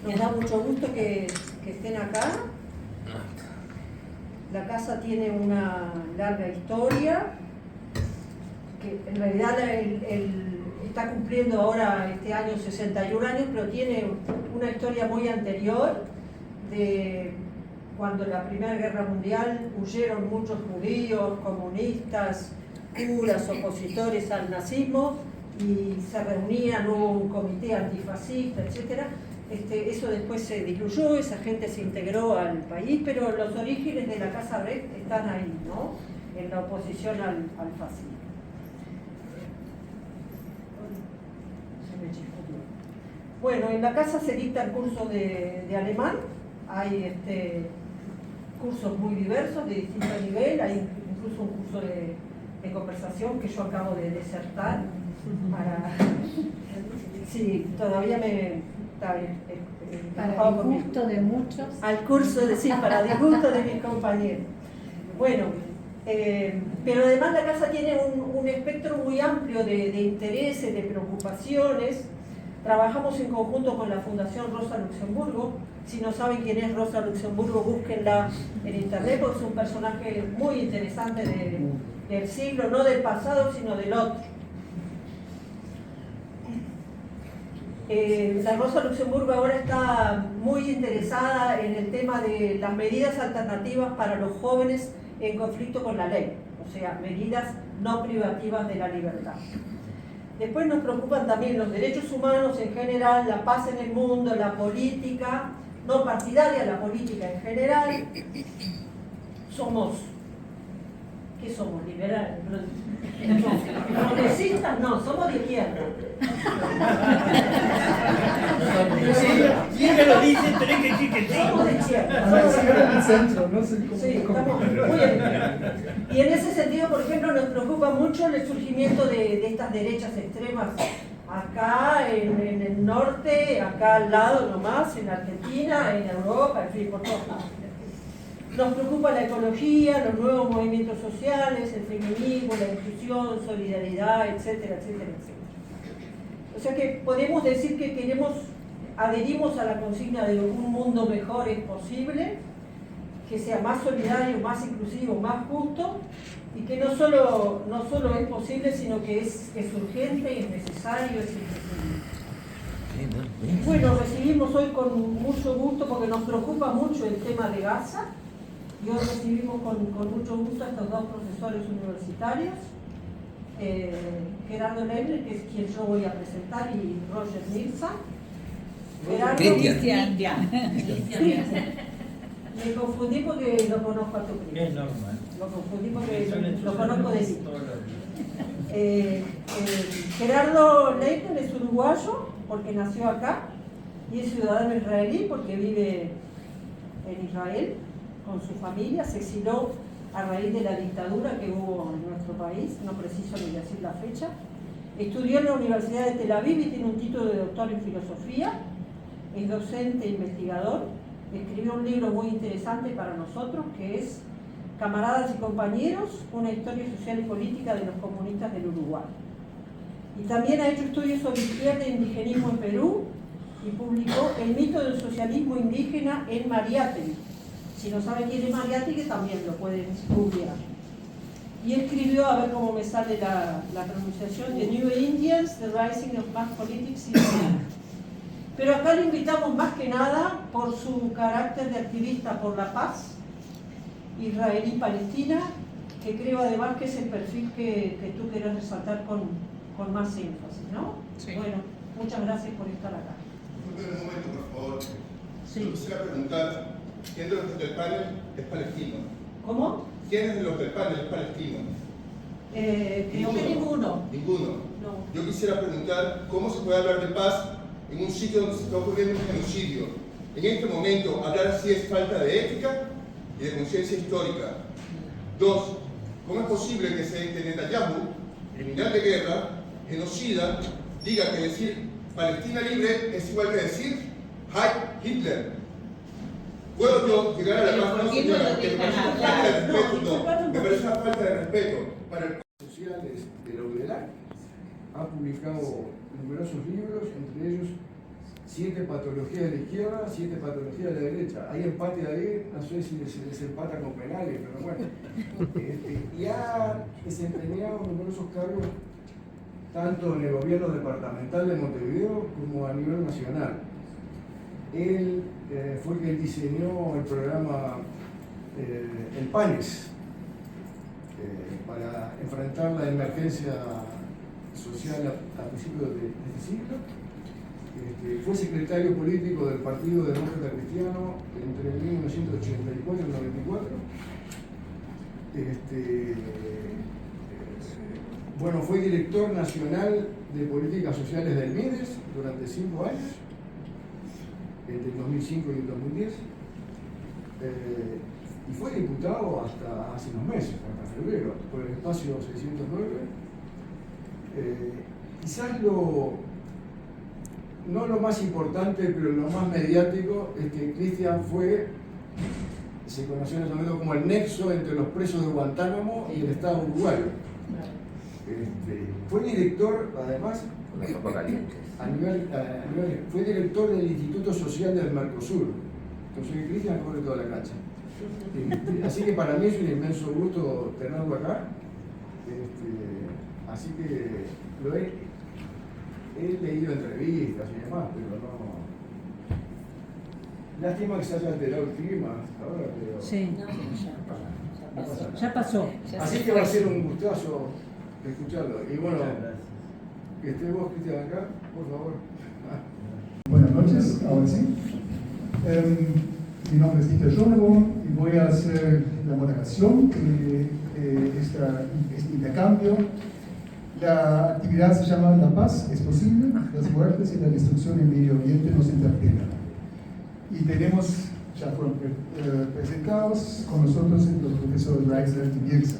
Nos da mucho gusto que estén acá. La casa tiene una larga historia, que en realidad está cumpliendo ahora este año 61 años, pero tiene una historia muy anterior, de cuando en la Primera Guerra Mundial huyeron muchos judíos, comunistas, curas, opositores al nazismo, y se reunían, hubo un comité antifascista, etc. Eso después se diluyó, esa gente se integró al país, pero los orígenes de la Casa Red están ahí, ¿no? En la oposición al fascismo. Bueno, en la casa se dictan cursos de alemán, hay cursos muy diversos, de distinto nivel, hay incluso un curso de conversación que yo acabo de desertar. Sí, todavía para disgusto de muchos. Al curso, para disgusto de mis compañeros. Bueno, pero además la casa tiene un espectro muy amplio de intereses, de preocupaciones. Trabajamos en conjunto con la Fundación Rosa Luxemburgo. Si no saben quién es Rosa Luxemburgo, búsquenla en internet, porque es un personaje muy interesante del siglo, no del pasado, sino del otro. La Rosa Luxemburgo ahora está muy interesada en el tema de las medidas alternativas para los jóvenes en conflicto con la ley, o sea, medidas no privativas de la libertad. Después nos preocupan también los derechos humanos en general, la paz en el mundo, la política, no partidaria, la política en general. ¿Qué somos? ¿Liberales? ¿Progresistas? No, somos de izquierda. Si ella lo dice, tenés que decir que sí. Somos de izquierda. En el centro, no sé cómo. Sí, estamos muy bien. Y en ese sentido, por ejemplo, nos preocupa mucho el surgimiento de estas derechas extremas acá en el norte, acá al lado nomás, en Argentina, en Europa, en fin, por todos lados. Nos preocupa la ecología, los nuevos movimientos sociales, el feminismo, la inclusión, solidaridad, etcétera, etcétera, etcétera. O sea que podemos decir que adherimos a la consigna de un mundo mejor es posible, que sea más solidario, más inclusivo, más justo, y que no solo es posible, sino que es urgente, es necesario, es imprescindible. Bueno, recibimos hoy con mucho gusto, porque nos preocupa mucho el tema de Gaza, y hoy recibimos con mucho gusto a estos dos profesores universitarios, Gerardo Leibler, que es quien yo voy a presentar, y Roger Mirza. Cristian. Me confundí porque lo conozco a tu primo. Es normal. Lo confundí porque lo conozco de ti. Gerardo Leibler es uruguayo porque nació acá y es ciudadano israelí porque vive en Israel con su familia. Se exiló a raíz de la dictadura que hubo en nuestro país, no preciso ni decir la fecha. Estudió en la Universidad de Tel Aviv y tiene un título de doctor en filosofía. Es docente e investigador. Escribió un libro muy interesante para nosotros que es Camaradas y compañeros, una historia social y política de los comunistas del Uruguay. Y también ha hecho estudios sobre izquierda e indigenismo en Perú y publicó El mito del socialismo indígena en Mariátegui. Si no saben quién es Mariátegui, también lo pueden googlear. Y escribió, a ver cómo me sale la pronunciación, The New Indians, The Rising of Mass Politics in America. Pero acá lo invitamos más que nada por su carácter de activista por la paz israelí-palestina, que creo además que es el perfil que tú querés resaltar con más énfasis, ¿no? Sí. Bueno, muchas gracias por estar acá. Disculpen un momento, por favor. Sí. Yo quisiera preguntar, ¿quién de los del panel es palestino? ¿Cómo? ¿Quién de los del panel es palestino? Creo que ninguno. Ninguno. No. Yo quisiera preguntar cómo se puede hablar de paz en un sitio donde se está ocurriendo un genocidio. En este momento, hablar así es falta de ética y de conciencia histórica. 2. ¿Cómo es posible que Netanyahu, criminal de guerra, genocida, diga que decir Palestina libre es igual que decir Heil Hitler? ¿Puedo yo llegar a la paz? No, señora, porque me parece una falta de respeto. No, me parece una falta de respeto para el Sociales de la UDELAC ha publicado numerosos libros, entre ellos 7 patologías de la izquierda, 7 patologías de la derecha. Hay empate ahí, no sé si se desempata con penales, pero bueno. Y ha desempeñado numerosos cargos tanto en el gobierno departamental de Montevideo como a nivel nacional. Él fue quien diseñó el programa El PANES para enfrentar la emergencia social a principios de este siglo. Fue secretario político del Partido Demócrata Cristiano entre 1984 y 1994. Bueno, fue director nacional de políticas sociales del MIDES durante 5 años, entre el 2005 y el 2010. Y fue diputado hasta hace unos meses, hasta febrero, por el espacio 609. Quizás no lo más importante, pero lo más mediático es que Cristian se conoció en ese momento como el nexo entre los presos de Guantánamo y el Estado uruguayo. Fue director, además, fue director del Instituto Social del Mercosur. Entonces Cristian corre toda la cancha. Así que para mí es un inmenso gusto tenerlo acá. Así que he leído entrevistas y demás, pero no. Lástima que se haya alterado el clima ahora, pero. Sí, ya pasó. Así que va a ser un gustazo escucharlo. Y bueno, que esté vos, Cristian, acá, por favor. Buenas noches, ahora sí. Mi nombre es Dieter Schoneborn y voy a hacer la moderación de este intercambio. La actividad se llama La paz es posible, las muertes y la destrucción en Medio Oriente nos interpelan. Y tenemos, ya fueron presentados con nosotros los profesores Reichert y Birsa.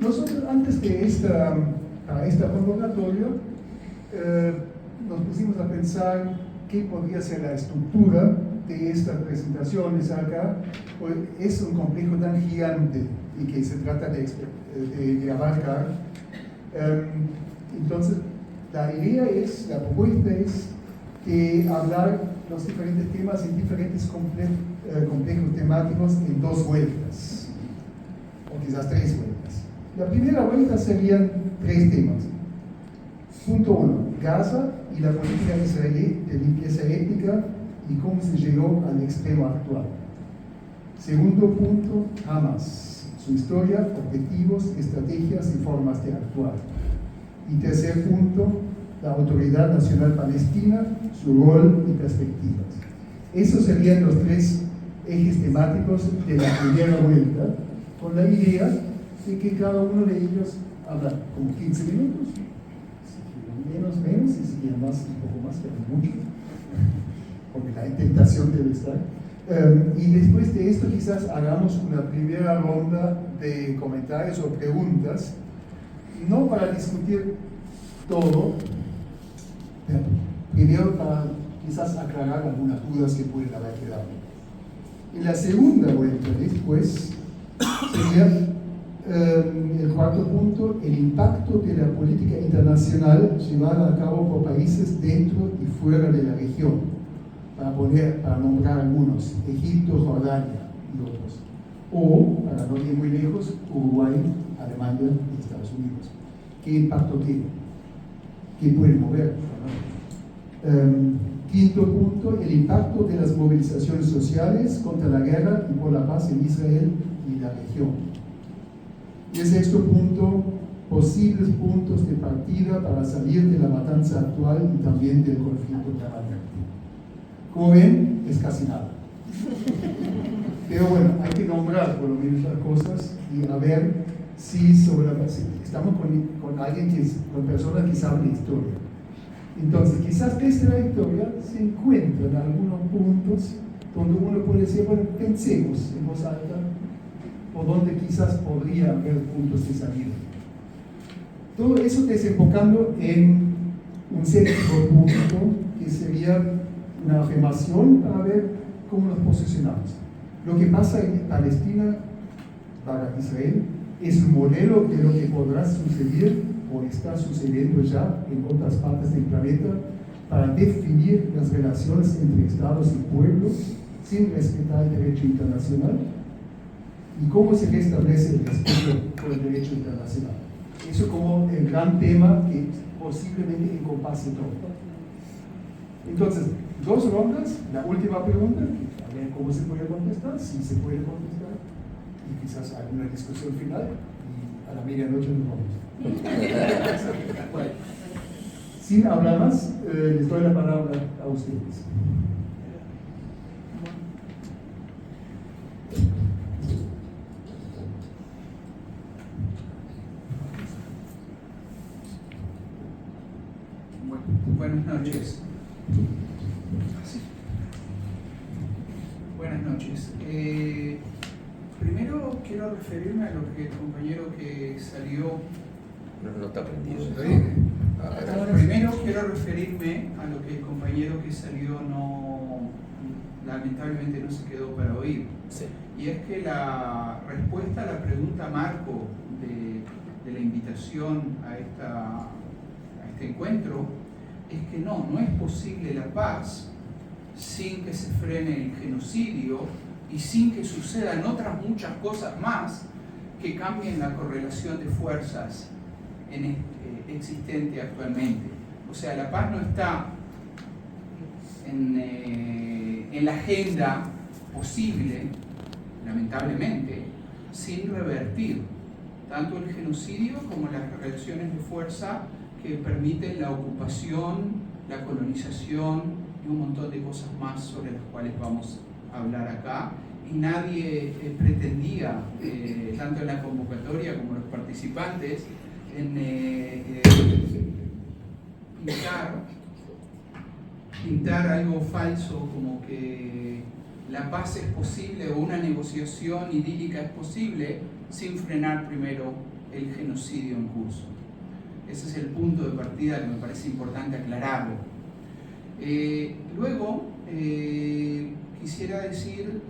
Nosotros, antes de esta convocatoria, nos pusimos a pensar qué podría ser la estructura de estas presentaciones acá. Pues es un complejo tan gigante y que se trata de abarcar. Entonces, la propuesta es hablar los diferentes temas en diferentes complejos temáticos en 2 vueltas, o quizás 3 vueltas. La primera vuelta serían 3 temas. Punto 1, Gaza y la política israelí de limpieza étnica y cómo se llegó al extremo actual. Segundo punto, Hamas, su historia, objetivos, estrategias y formas de actuar. Y tercer punto, la Autoridad Nacional Palestina, su rol y perspectivas. Esos serían los 3 ejes temáticos de la primera vuelta, con la idea de que cada uno de ellos habla como 15 minutos, menos, y si quieren más, un poco más, pero mucho, porque la tentación debe estar. Y después de esto quizás hagamos una primera ronda de comentarios o preguntas, no para discutir todo, pero primero para quizás aclarar algunas dudas que pueden haber quedado. En la segunda vuelta después sería el cuarto punto, el impacto de la política internacional llevada a cabo por países dentro y fuera de la región, para nombrar algunos, Egipto, Jordania y otros, o, para no ir muy lejos, Uruguay, Alemania y Estados Unidos. ¿Qué impacto tiene? ¿Qué puede mover? Quinto punto, el impacto de las movilizaciones sociales contra la guerra y por la paz en Israel y la región. Y el sexto punto, posibles puntos de partida para salir de la matanza actual y también del conflicto permanente. Como ven, es casi nada. Pero bueno, hay que nombrar por lo menos las cosas y a ver si estamos con alguien con personas que saben la historia. Entonces, quizás desde la historia se encuentran algunos puntos donde uno puede decir, bueno, pensemos en voz alta, o donde quizás podría haber puntos de salida. Todo eso desembocando en un séptimo punto, que sería una afirmación para ver cómo nos posicionamos. Lo que pasa en Palestina para Israel es un modelo de lo que podrá suceder o está sucediendo ya en otras partes del planeta para definir las relaciones entre estados y pueblos sin respetar el derecho internacional, y cómo se restablece el respeto por el derecho internacional. Eso como el gran tema que posiblemente encompase todo. Entonces, 2 rondas, la última pregunta, a ver cómo se puede contestar, si se puede contestar, y quizás alguna discusión final, y a la medianoche nos vamos. Bueno, sin hablar más, les doy la palabra a ustedes. Buenas noches. Buenas noches. Primero quiero referirme a lo que el compañero que salió. No está prendido. Primero quiero referirme a lo que el compañero que salió lamentablemente no se quedó para oír. Sí. Y es que la respuesta a la pregunta marco de la invitación a este encuentro es que no es posible la paz sin que se frene el genocidio y sin que sucedan otras muchas cosas más que cambien la correlación de fuerzas existente actualmente. O sea, la paz no está en la agenda posible, lamentablemente, sin revertir tanto el genocidio como las relaciones de fuerza que permiten la ocupación, la colonización y un montón de cosas más sobre las cuales vamos a hablar acá. Y nadie pretendía, tanto en la convocatoria como los participantes, pintar algo falso como que la paz es posible o una negociación idílica es posible sin frenar primero el genocidio en curso. Ese es el punto de partida que me parece importante aclararlo. Luego, quisiera decir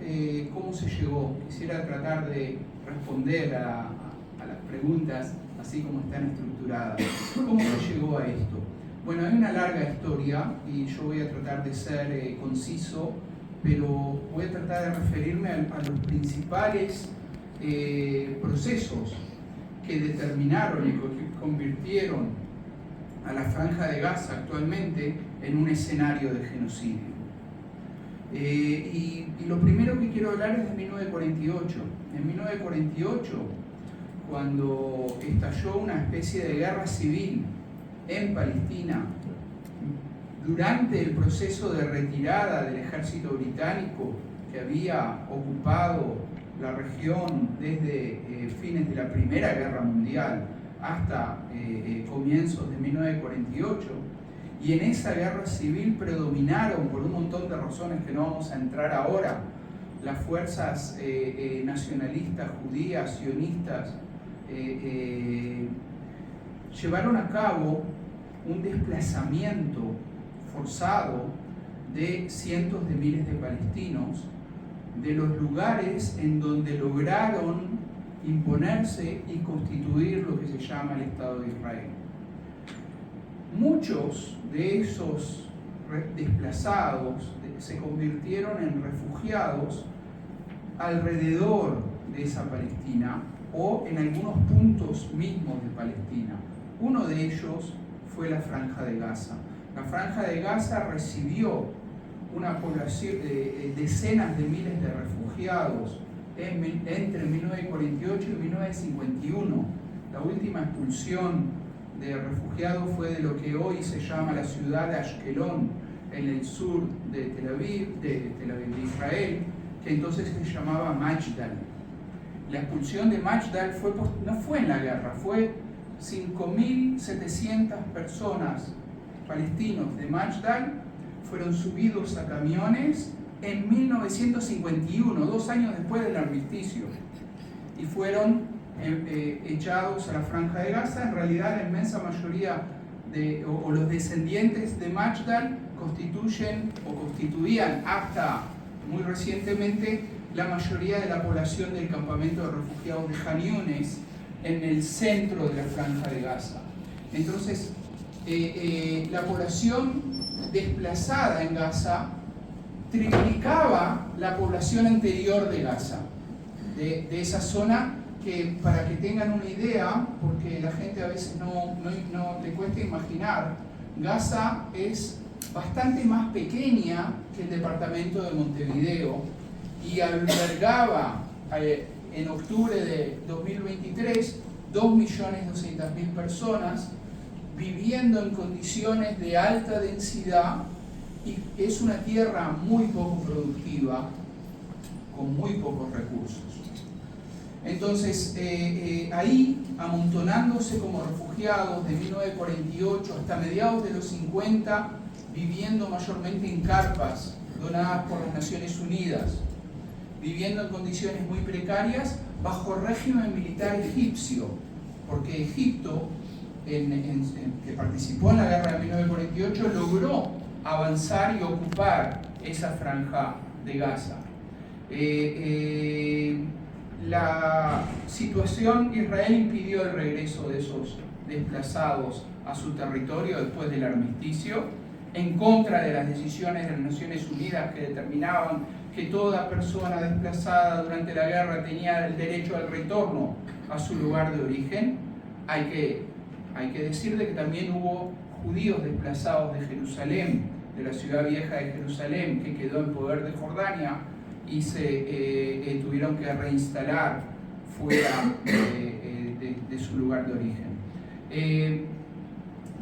cómo se llegó. Quisiera tratar de responder a las preguntas así como están estructuradas. ¿Cómo se llegó a esto? Bueno, hay una larga historia y yo voy a tratar de ser conciso, pero voy a tratar de referirme a los principales procesos que determinaron y que convirtieron a la Franja de Gaza actualmente en un escenario de genocidio. Y lo primero que quiero hablar es de 1948. En 1948, cuando estalló una especie de guerra civil en Palestina, durante el proceso de retirada del ejército británico que había ocupado la región desde fines de la Primera Guerra Mundial hasta comienzos de 1948, y en esa guerra civil predominaron, por un montón de razones que no vamos a entrar ahora, las fuerzas nacionalistas, judías, sionistas, llevaron a cabo un desplazamiento forzado de cientos de miles de palestinos de los lugares en donde lograron imponerse y constituir lo que se llama el Estado de Israel. Muchos de esos desplazados se convirtieron en refugiados alrededor de esa Palestina o en algunos puntos mismos de Palestina. Uno de ellos fue la Franja de Gaza. La Franja de Gaza recibió una población de decenas de miles de refugiados entre 1948 y 1951. La última expulsión de refugiados fue de lo que hoy se llama la ciudad de Ashkelon, en el sur de Tel Aviv, de Israel, que entonces se llamaba Majdal. La expulsión de Majdal no fue en la guerra, fue 5.700 personas palestinos de Majdal fueron subidos a camiones en 1951, 2 años después del armisticio, y fueron echados a la Franja de Gaza. En realidad, la inmensa mayoría o los descendientes de Majdal constituían hasta muy recientemente la mayoría de la población del campamento de refugiados de Khan Yunis, en el centro de la Franja de Gaza. Entonces, la población desplazada en Gaza triplicaba la población anterior de Gaza, de esa zona que, para que tengan una idea, porque la gente a veces no le cuesta imaginar, Gaza es bastante más pequeña que el departamento de Montevideo y albergaba en octubre de 2023 2.200.000 personas viviendo en condiciones de alta densidad, y es una tierra muy poco productiva, con muy pocos recursos. Entonces, ahí, amontonándose como refugiados de 1948 hasta mediados de los 50, viviendo mayormente en carpas donadas por las Naciones Unidas, viviendo en condiciones muy precarias, bajo régimen militar egipcio, porque Egipto, que participó en la guerra de 1948, logró avanzar y ocupar esa franja de Gaza. La situación, Israel impidió el regreso de esos desplazados a su territorio después del armisticio, en contra de las decisiones de las Naciones Unidas que determinaban que toda persona desplazada durante la guerra tenía el derecho al retorno a su lugar de origen. Hay que decir de que también hubo judíos desplazados de Jerusalén, de la ciudad vieja de Jerusalén, que quedó en poder de Jordania y se tuvieron que reinstalar fuera de su lugar de origen.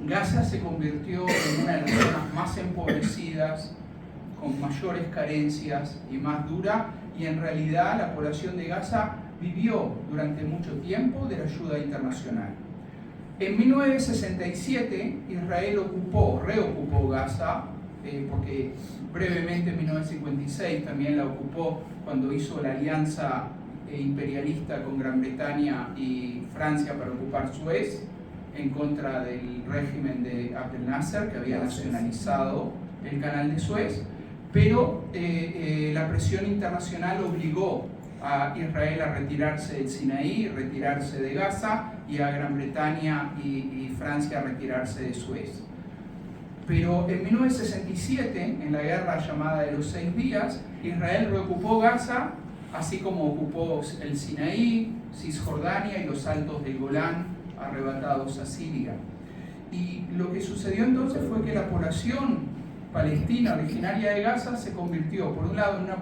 Gaza se convirtió en una de las zonas más empobrecidas, con mayores carencias y más dura, y en realidad la población de Gaza vivió durante mucho tiempo de la ayuda internacional. En 1967 Israel reocupó Gaza, porque brevemente en 1956 también la ocupó cuando hizo la alianza imperialista con Gran Bretaña y Francia para ocupar Suez, en contra del régimen de Abdel Nasser, que había nacionalizado el canal de Suez, pero la presión internacional obligó a Israel a retirarse del Sinaí, retirarse de Gaza, y a Gran Bretaña y Francia a retirarse de Suez. Pero en 1967, en la guerra llamada de los 6 días, Israel reocupó Gaza, así como ocupó el Sinaí, Cisjordania y los altos del Golán, arrebatados a Siria. Y lo que sucedió entonces fue que la población palestina originaria de Gaza se convirtió, por un lado, en una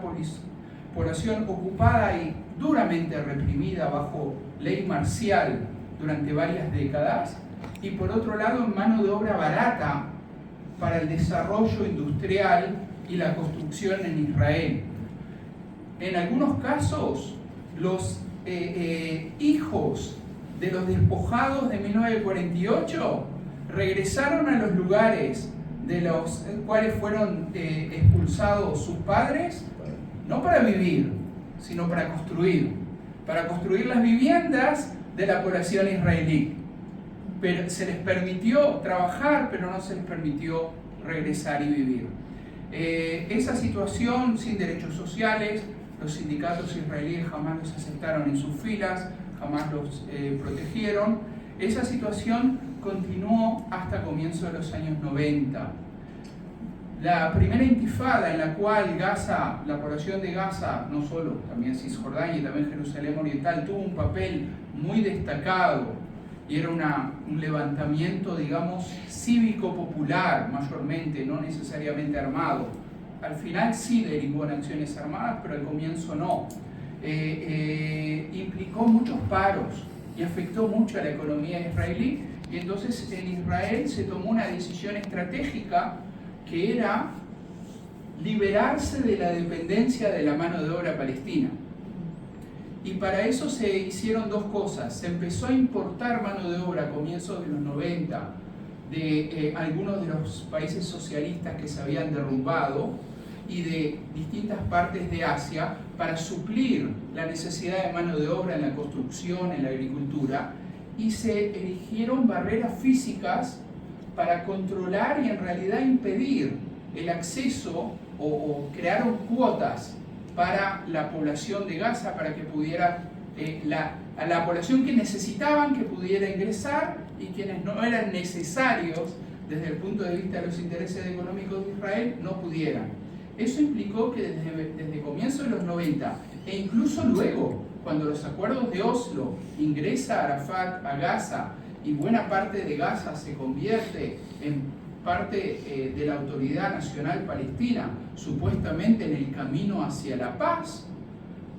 población ocupada y duramente reprimida bajo ley marcial durante varias décadas, y por otro lado, en mano de obra barata para el desarrollo industrial y la construcción en Israel. En algunos casos, los hijos de los despojados de 1948 regresaron a los lugares de los cuales fueron expulsados sus padres, no para vivir, sino para construir las viviendas de la población israelí. Pero se les permitió trabajar, pero no se les permitió regresar y vivir. Esa situación sin derechos sociales, los sindicatos israelíes jamás los aceptaron en sus filas, jamás los protegieron. Esa situación continuó hasta comienzos de los años 90. La primera intifada en la cual Gaza, la población de Gaza, no solo, también Cisjordania y también Jerusalén Oriental, tuvo un papel muy destacado, y era un levantamiento, digamos, cívico-popular mayormente, no necesariamente armado. Al final sí derivó en acciones armadas, pero al comienzo no. Implicó muchos paros y afectó mucho a la economía israelí, y entonces en Israel se tomó una decisión estratégica que era liberarse de la dependencia de la mano de obra palestina. Y para eso se hicieron dos cosas. Se empezó a importar mano de obra a comienzos de los 90 de algunos de los países socialistas que se habían derrumbado y de distintas partes de Asia para suplir la necesidad de mano de obra en la construcción, en la agricultura, y se erigieron barreras físicas para controlar y en realidad impedir el acceso, o crearon cuotas para la población de Gaza, para que pudiera, a la población que necesitaban que pudiera ingresar, y quienes no eran necesarios desde el punto de vista de los intereses económicos de Israel, no pudieran. Eso implicó que desde comienzos de los 90 e incluso luego, cuando los acuerdos de Oslo, ingresa Arafat a Gaza y buena parte de Gaza se convierte en parte de la Autoridad Nacional Palestina, supuestamente en el camino hacia la paz,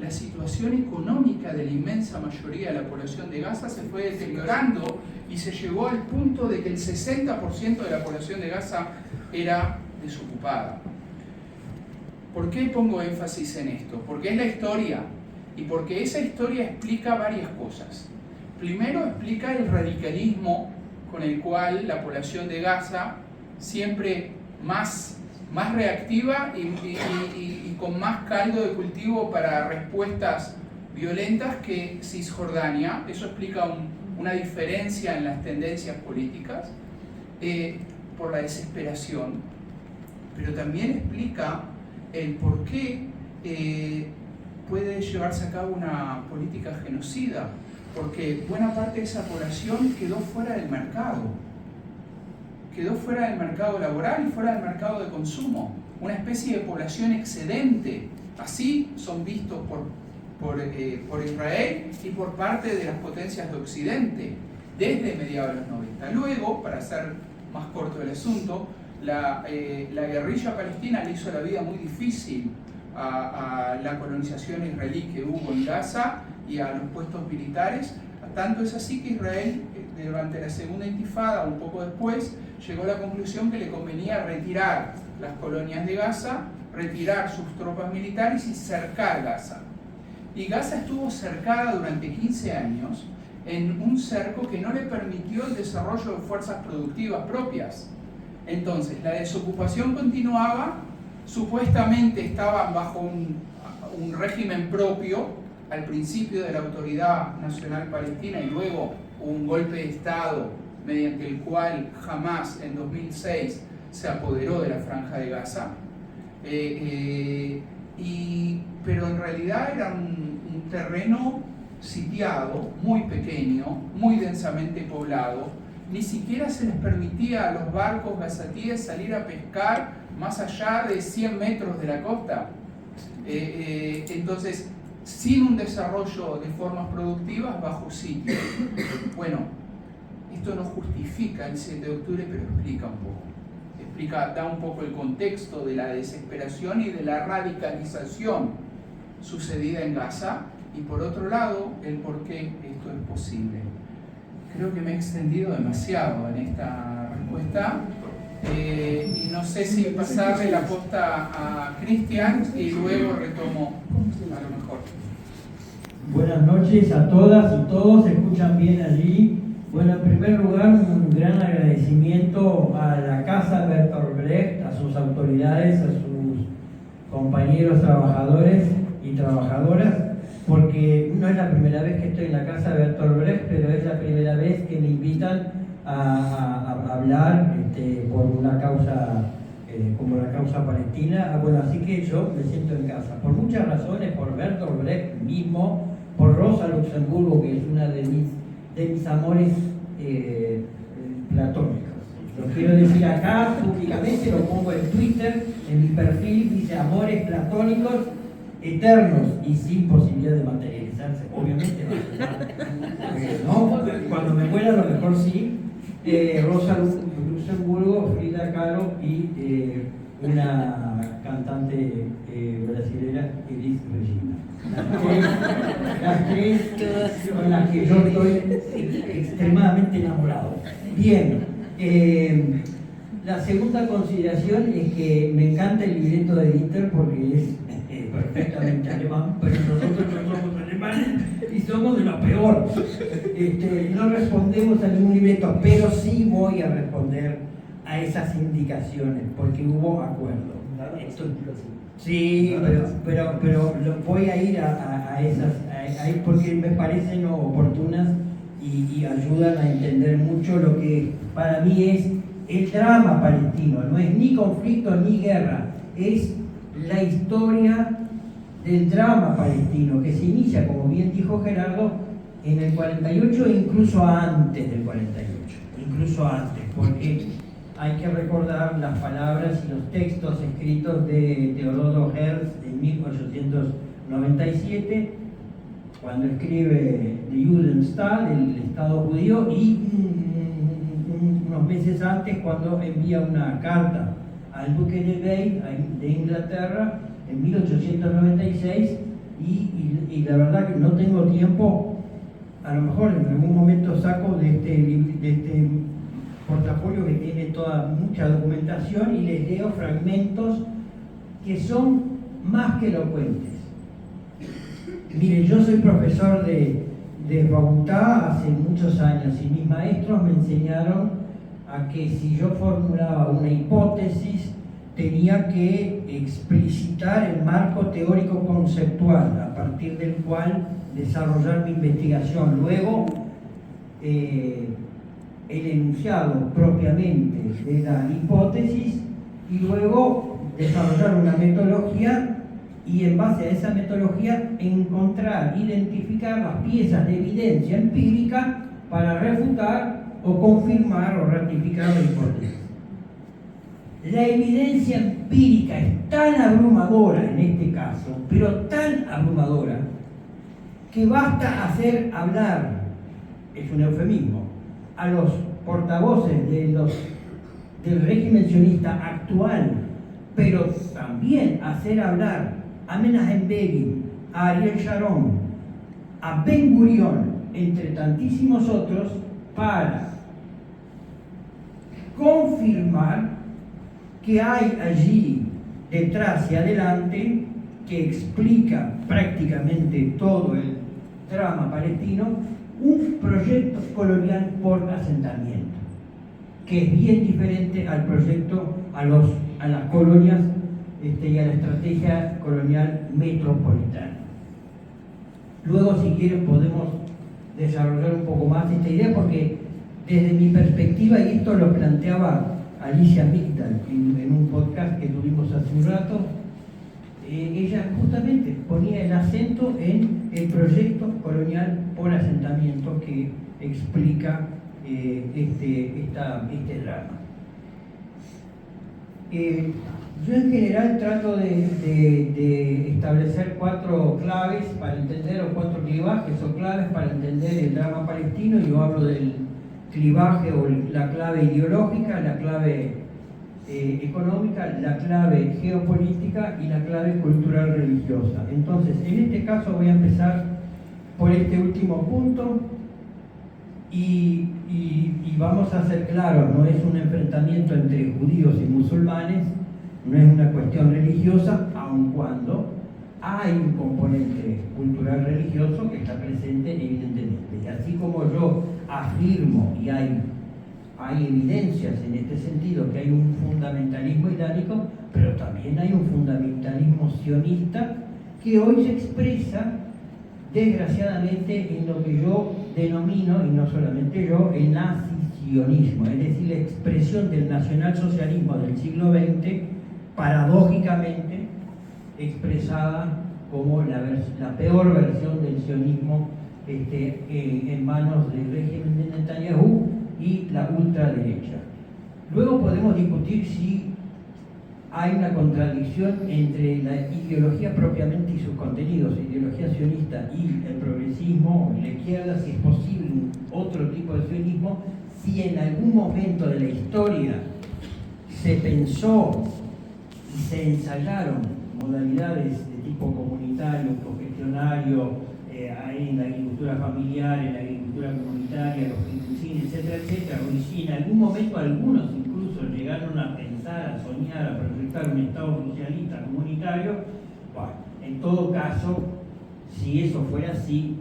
la situación económica de la inmensa mayoría de la población de Gaza se fue deteriorando y se llegó al punto de que el 60% de la población de Gaza era desocupada. ¿Por qué pongo énfasis en esto? Porque es la historia y porque esa historia explica varias cosas. Primero, explica el radicalismo con el cual la población de Gaza, siempre más reactiva y con más caldo de cultivo para respuestas violentas que Cisjordania. Eso explica una diferencia en las tendencias políticas por la desesperación, pero también explica el por qué puede llevarse a cabo una política genocida, porque buena parte de esa población quedó fuera del mercado. Quedó fuera del mercado laboral y fuera del mercado de consumo. Una especie de población excedente. Así son vistos por Israel y por parte de las potencias de Occidente desde mediados de los 90. Luego, para hacer más corto el asunto, la guerrilla palestina le hizo la vida muy difícil a la colonización israelí que hubo en Gaza y a los puestos militares. Tanto es así que Israel, durante la segunda intifada, un poco después, llegó a la conclusión que le convenía retirar las colonias de Gaza, retirar sus tropas militares y cercar Gaza. Y Gaza estuvo cercada durante 15 años en un cerco que no le permitió el desarrollo de fuerzas productivas propias. Entonces, la desocupación continuaba, supuestamente estaban bajo un régimen propio, al principio de la Autoridad Nacional Palestina y luego un golpe de Estado mediante el cual Hamas en 2006 se apoderó de la Franja de Gaza, pero en realidad era un terreno sitiado, muy pequeño, muy densamente poblado. Ni siquiera se les permitía a los barcos gazatíes salir a pescar más allá de 100 metros de la costa. Entonces, sin un desarrollo de formas productivas bajo sitio. Bueno, esto no justifica el 7 de octubre, pero explica un poco. Da un poco el contexto de la desesperación y de la radicalización sucedida en Gaza, y por otro lado, el por qué esto es posible. Creo que me he extendido demasiado en esta respuesta. Y no sé si pasarle la posta a Cristian y luego retomo a lo mejor. Buenas noches a todas y todos, ¿se escuchan bien allí? Bueno, en primer lugar, un gran agradecimiento a la Casa Bertolt Brecht, a sus autoridades, a sus compañeros trabajadores y trabajadoras, porque no es la primera vez que estoy en la Casa Bertolt Brecht, pero es la primera vez que me invitan a hablar por una causa como la causa palestina. Bueno, así que yo me siento en casa, por muchas razones, por Bertolt Brecht mismo, por Rosa Luxemburgo, que es una de mis amores platónicos. Lo quiero decir acá públicamente, lo pongo en Twitter, en mi perfil, dice amores platónicos eternos y sin posibilidad de materializarse. Obviamente no, cuando me muera a lo mejor sí. Rosa Luxemburgo, Frida Kahlo y una cantante brasilera, Elis Regina. Las tres con las que yo estoy extremadamente enamorado. Bien, la segunda consideración es que me encanta el libreto de Dieter porque es perfectamente alemán, pero nosotros no somos alemanes y somos de lo peor. No respondemos a ningún libreto, pero sí voy a responder a esas indicaciones porque hubo acuerdo. Sí, pero voy a ir a esas porque me parecen oportunas y ayudan a entender mucho lo que para mí es el drama palestino. No es ni conflicto ni guerra, es la historia del drama palestino que se inicia, como bien dijo Gerardo, en el 48 e incluso antes del 48, incluso antes, porque hay que recordar las palabras y los textos escritos de Teodono Herzl en 1897, cuando escribe The Judenstaat, el Estado judío, y unos meses antes cuando envía una carta al duque de Bay de Inglaterra en 1896, y la verdad que no tengo tiempo, a lo mejor en algún momento saco de este portafolio que tiene mucha documentación y les leo fragmentos que son más que elocuentes. Miren, yo soy profesor de facultad hace muchos años y mis maestros me enseñaron a que si yo formulaba una hipótesis tenía que explicitar el marco teórico conceptual a partir del cual desarrollar mi investigación. Luego, el enunciado propiamente de la hipótesis y luego desarrollar una metodología y en base a esa metodología encontrar, identificar las piezas de evidencia empírica para refutar o confirmar o ratificar la hipótesis. La evidencia empírica es tan abrumadora en este caso, pero tan abrumadora, que basta hacer hablar, es un eufemismo, a los portavoces del régimen sionista actual, pero también hacer hablar a Menachem Begin, a Ariel Sharon, a Ben Gurion, entre tantísimos otros, para confirmar que hay allí detrás y adelante, que explica prácticamente todo el drama palestino, un proyecto colonial por asentamiento, que es bien diferente al proyecto, a las colonias y a la estrategia colonial metropolitana. Luego, si quieren, podemos desarrollar un poco más esta idea, porque desde mi perspectiva, y esto lo planteaba Alicia Migdal en un podcast que tuvimos hace un rato, ella justamente ponía el acento en el proyecto colonial por asentamiento que explica este drama. Yo en general trato de establecer 4 claves para entender, o 4 clivajes o claves para entender el drama palestino. Yo hablo del clivaje o la clave ideológica, la clave económica, la clave geopolítica y la clave cultural religiosa. Entonces, en este caso voy a empezar por este último punto y vamos a ser claros, no es un enfrentamiento entre judíos y musulmanes, no es una cuestión religiosa, aun cuando hay un componente cultural religioso que está presente evidentemente. Y así como yo afirmo, y hay evidencias en este sentido, que hay un fundamentalismo islámico, pero también hay un fundamentalismo sionista que hoy se expresa desgraciadamente en lo que yo denomino, y no solamente yo, el nazi-sionismo, es decir, la expresión del nacionalsocialismo del siglo XX, paradójicamente expresada como la peor versión del sionismo en manos del régimen de Netanyahu y la ultraderecha. Luego podemos discutir si hay una contradicción entre la ideología propiamente y sus contenidos, ideología sionista y el progresismo, la izquierda, si es posible otro tipo de sionismo, si en algún momento de la historia se pensó y se ensayaron modalidades de tipo comunitario, cogestionario, en la agricultura familiar, en la agricultura comunitaria, los campesinos, etcétera, etcétera, y si en algún momento algunos incluso llegaron a pensar, a soñar, a proyectar un Estado socialista comunitario, bueno, en todo caso, si eso fuera así,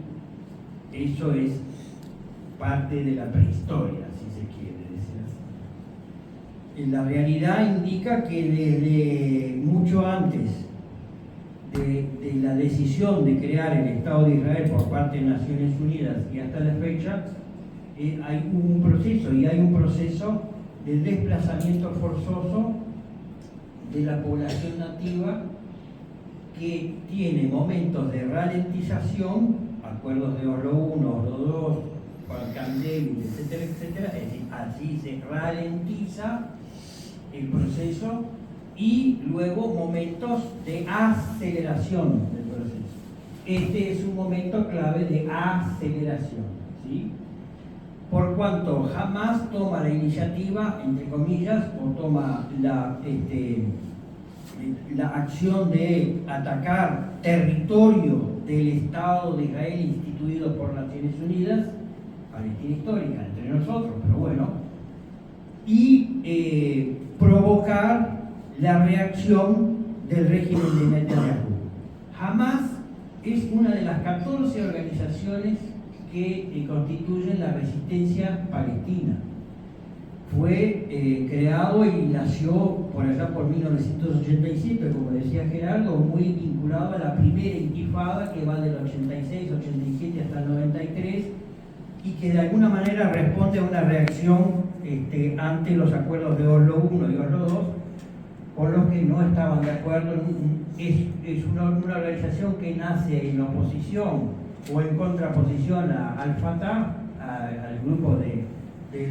eso es parte de la prehistoria, si se quiere decir así. La realidad indica que desde mucho antes de la decisión de crear el Estado de Israel por parte de Naciones Unidas y hasta la fecha, hay un proceso de desplazamiento forzoso de la población nativa que tiene momentos de ralentización, acuerdos de Oslo 1, Oslo 2, Camp David, etcétera, etcétera, es decir, así se ralentiza el proceso y luego momentos de aceleración del proceso. Este es un momento clave de aceleración, ¿sí? Por cuanto Hamás toma la iniciativa, entre comillas, o toma la acción de atacar territorio del Estado de Israel instituido por Naciones Unidas, Palestina histórica, entre nosotros, pero bueno, y provocar la reacción del régimen de Netanyahu. Hamás es una de las 14 organizaciones que constituyen la resistencia palestina. Fue creado y nació por allá por 1987, como decía Gerardo, muy vinculado a la primera intifada que va del 86, 87 hasta el 93 y que de alguna manera responde a una reacción ante los acuerdos de Oslo I y Oslo II, con los que no estaban de acuerdo. Es una organización que nace en oposición o en contraposición al Fatah, al grupo de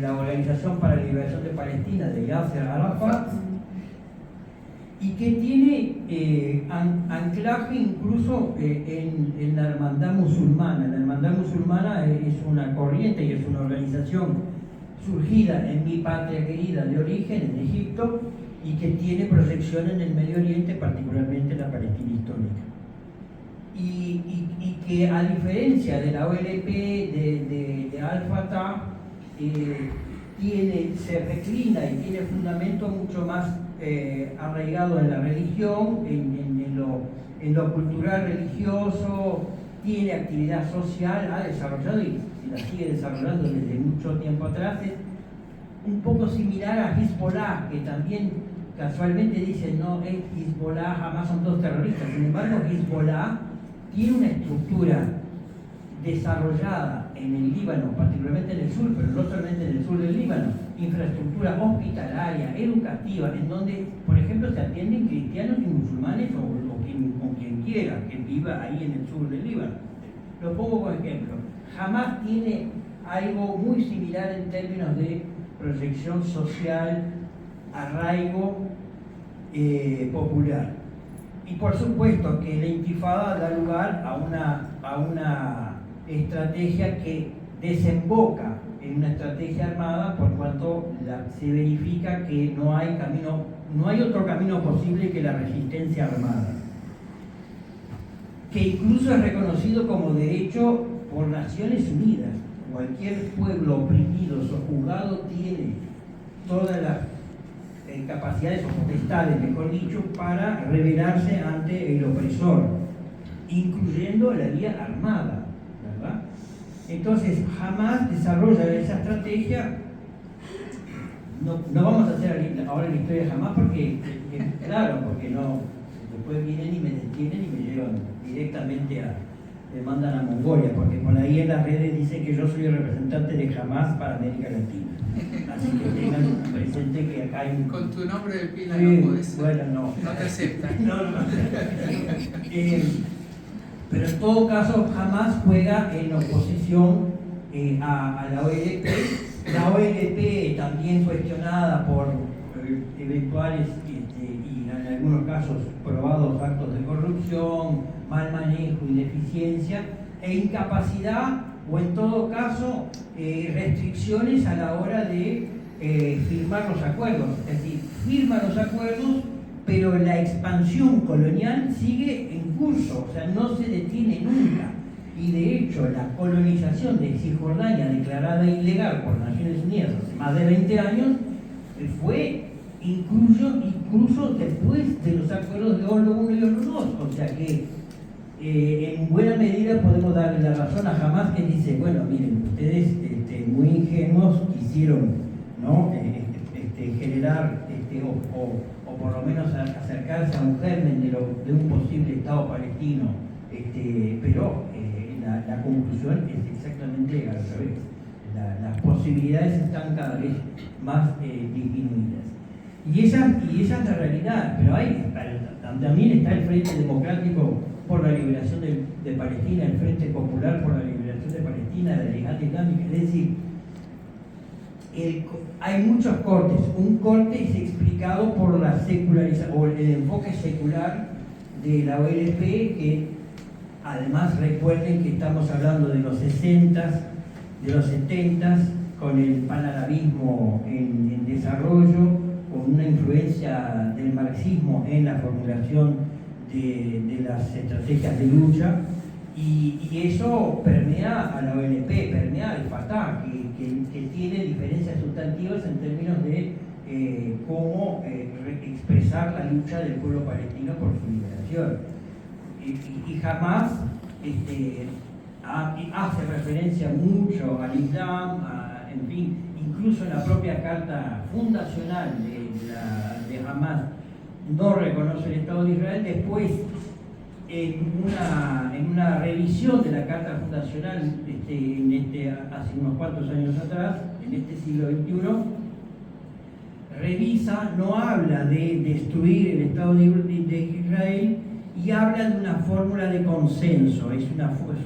la Organización para la Liberación de Palestina de Yasser Arafat, y que tiene anclaje incluso en la hermandad musulmana. La hermandad musulmana es una corriente y es una organización surgida en mi patria querida de origen, en Egipto, y que tiene proyección en el Medio Oriente, particularmente en la Palestina histórica. Y que a diferencia de la OLP de Al-Fatah, se reclina y tiene fundamento mucho más arraigado en la religión, en lo cultural religioso, tiene actividad social, ha desarrollado y la sigue desarrollando desde mucho tiempo atrás. Es un poco similar a Hezbollah, que también casualmente dicen, no, es Hezbollah, jamás son dos terroristas. Sin embargo, Hezbollah tiene una estructura desarrollada en el Líbano, particularmente en el sur, pero no solamente en el sur del Líbano, infraestructura hospitalaria, educativa, en donde, por ejemplo, se atienden cristianos y musulmanes o quien quiera que viva ahí en el sur del Líbano. Lo pongo como ejemplo. Hamás tiene algo muy similar en términos de proyección social, arraigo popular. Y por supuesto que la intifada da lugar a una estrategia que desemboca en una estrategia armada, por cuanto se verifica que no hay otro camino posible que la resistencia armada, que incluso es reconocido como derecho por Naciones Unidas. Cualquier pueblo oprimido, sojuzgado, tiene todas las capacidades o potestades, mejor dicho, para rebelarse ante el opresor, incluyendo la vía armada, ¿verdad? Entonces, Hamás desarrolla esa estrategia. No vamos a hacer ahora la historia de Hamás porque no, después vienen y me detienen y me llevan directamente me mandan a Mongolia, porque por ahí en las redes dicen que yo soy el representante de Hamás para América Latina. Así que tengan presente que acá hay un... Con tu nombre de pila no podés. Bueno, no. No te aceptan. No. Pero en todo caso, Hamás juega en oposición a la OLP. La OLP también cuestionada por eventuales y en algunos casos probados actos de corrupción, mal manejo y deficiencia e incapacidad, o en todo caso restricciones a la hora de firmar los acuerdos. Es decir, firma los acuerdos, pero la expansión colonial sigue en curso, o sea, no se detiene nunca. Y de hecho, la colonización de Cisjordania, declarada ilegal por Naciones Unidas hace más de 20 años, fue incluso después de los acuerdos de Oslo I y Oslo II. O sea que en buena medida podemos darle la razón a Hamás, que dice, bueno, miren, ustedes muy ingenuos quisieron, ¿no? Generar o por lo menos acercarse a un germen de un posible Estado palestino, pero la conclusión es exactamente al revés. Las posibilidades están cada vez más disminuidas. Y esa es la realidad, pero también está el Frente Democrático por la Liberación de Palestina, el Frente Popular por la Liberación de Palestina, la Yihad Islámica. Es decir, hay muchos cortes. Un corte es explicado por la secularización o el enfoque secular de la OLP, que además recuerden que estamos hablando de los 60s, de los 70s, con el panarabismo en desarrollo, con una influencia del marxismo en la formulación de las estrategias de lucha, y eso permea a la OLP, permea al Fatah, que tiene diferencias sustantivas en términos de cómo expresar la lucha del pueblo palestino por su liberación. Y jamás hace referencia mucho al Islam, en fin, incluso en la propia carta fundacional de Hamas no reconoce el Estado de Israel. Después, en una revisión de la carta fundacional hace unos cuantos años atrás, en este siglo XXI, revisa, no habla de destruir el Estado de Israel, y habla de una fórmula de consenso. Es un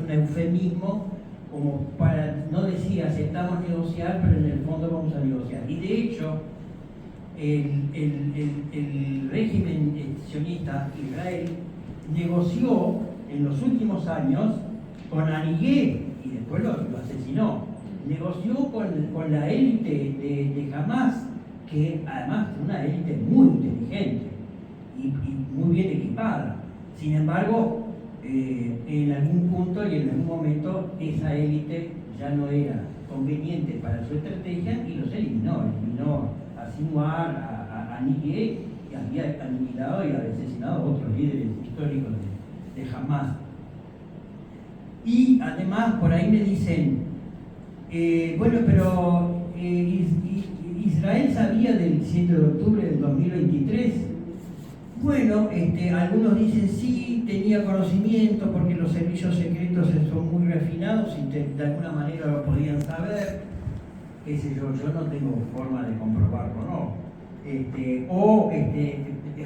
eufemismo como para no decir aceptamos negociar, pero en el fondo vamos a negociar. Y de hecho, el régimen sionista Israel negoció en los últimos años con Haniyeh, y después lo asesinó. Negoció con la élite de Hamas, que además es una élite muy inteligente y muy bien equipada. Sin embargo, en algún punto y en algún momento esa élite ya no era conveniente para su estrategia y los eliminó. Eliminó a Sinwar, a Haniyeh, y había aniquilado y asesinado a otros líderes históricos de Hamas. Y además por ahí me dicen, bueno, pero Israel sabía del 7 de octubre del 2023. Bueno, algunos dicen sí, tenía conocimiento porque los servicios secretos son muy refinados y de alguna manera lo podían saber, qué sé yo no tengo forma de comprobarlo, ¿no?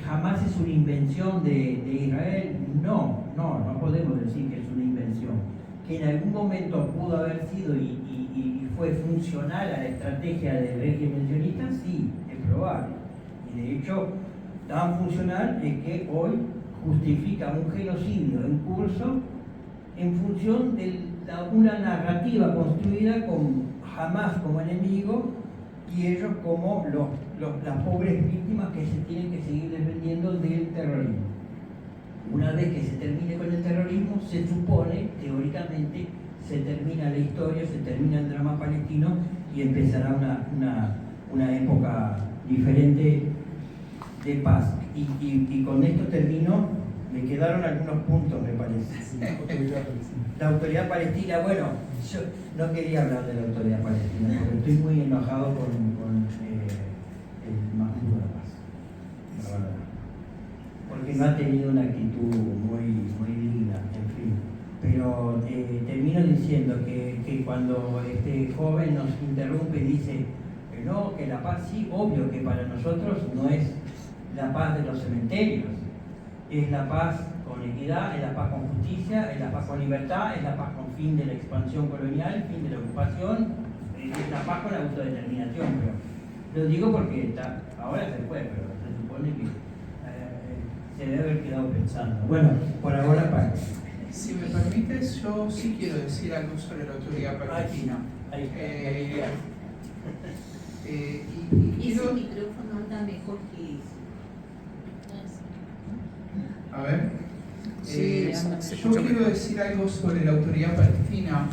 Jamás es una invención de Israel. No podemos decir que es una invención. Que en algún momento pudo haber sido y fue funcional a la estrategia del régimen sionista, sí, es probable. Y de hecho, tan funcional es que hoy justifica un genocidio en curso en función de una narrativa construida con Hamas como enemigo y ellos como las pobres víctimas que se tienen que seguir defendiendo del terrorismo. Una vez que se termine con el terrorismo, se supone, teóricamente, se termina la historia, se termina el drama palestino y empezará una época diferente de paz. Y con esto termino. Me quedaron algunos puntos, me parece. La autoridad palestina, bueno, yo no quería hablar de la autoridad palestina porque estoy muy enojado con el Mahmoud Abbas, la verdad. Porque no ha tenido una actitud muy digna, en fin. Pero termino diciendo que cuando este joven nos interrumpe y dice que no, que la paz sí, obvio que para nosotros no es la paz de los cementerios, es la paz con equidad, es la paz con justicia, es la paz con libertad, es la paz con fin de la expansión colonial, fin de la ocupación, es la paz con la autodeterminación. Pero lo digo porque ahora se fue, pero se supone que se debe haber quedado pensando. Bueno, por ahora para. Si me permites, yo sí quiero decir algo sobre la autoridad palestina. Y ese micrófono anda mejor que eso. A ver, Sí, yo quiero decir algo sobre la autoridad palestina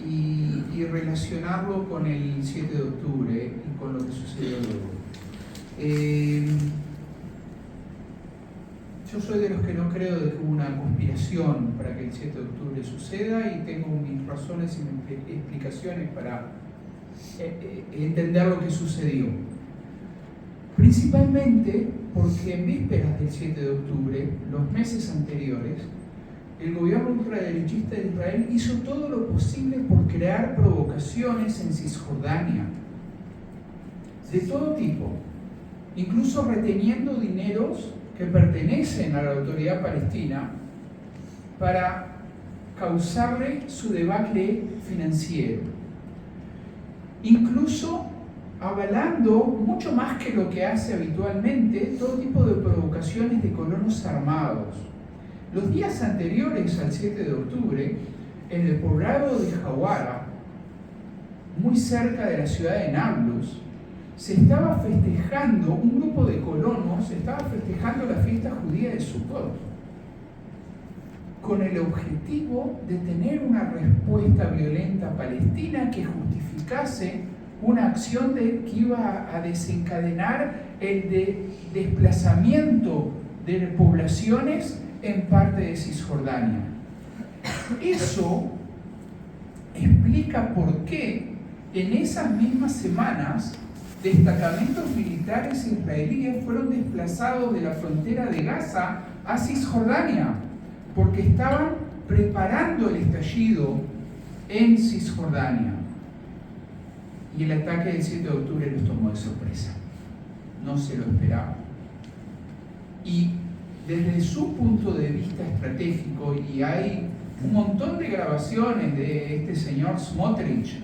y relacionarlo con el 7 de octubre y con lo que sucedió luego. Yo soy de los que no creo de que hubo una conspiración para que el 7 de octubre suceda y tengo mis razones y mis explicaciones para entender lo que sucedió. Principalmente porque en vísperas del 7 de octubre, los meses anteriores, el gobierno ultraderechista de Israel hizo todo lo posible por crear provocaciones en Cisjordania, de todo tipo, incluso reteniendo dineros que pertenecen a la autoridad palestina para causarle su debacle financiero. Incluso avalando, mucho más que lo que hace habitualmente, todo tipo de provocaciones de colonos armados. Los días anteriores al 7 de octubre, en el poblado de Jawara, muy cerca de la ciudad de Nablus, se estaba festejando, un grupo de colonos estaba festejando la fiesta judía de Sukkot, con el objetivo de tener una respuesta violenta palestina que justificase una acción que iba a desencadenar el desplazamiento de poblaciones en parte de Cisjordania. Eso explica por qué en esas mismas semanas destacamentos militares israelíes fueron desplazados de la frontera de Gaza a Cisjordania, porque estaban preparando el estallido en Cisjordania. Y el ataque del 7 de octubre los tomó de sorpresa. No se lo esperaban. Y desde su punto de vista estratégico, y hay un montón de grabaciones de este señor Smotrich,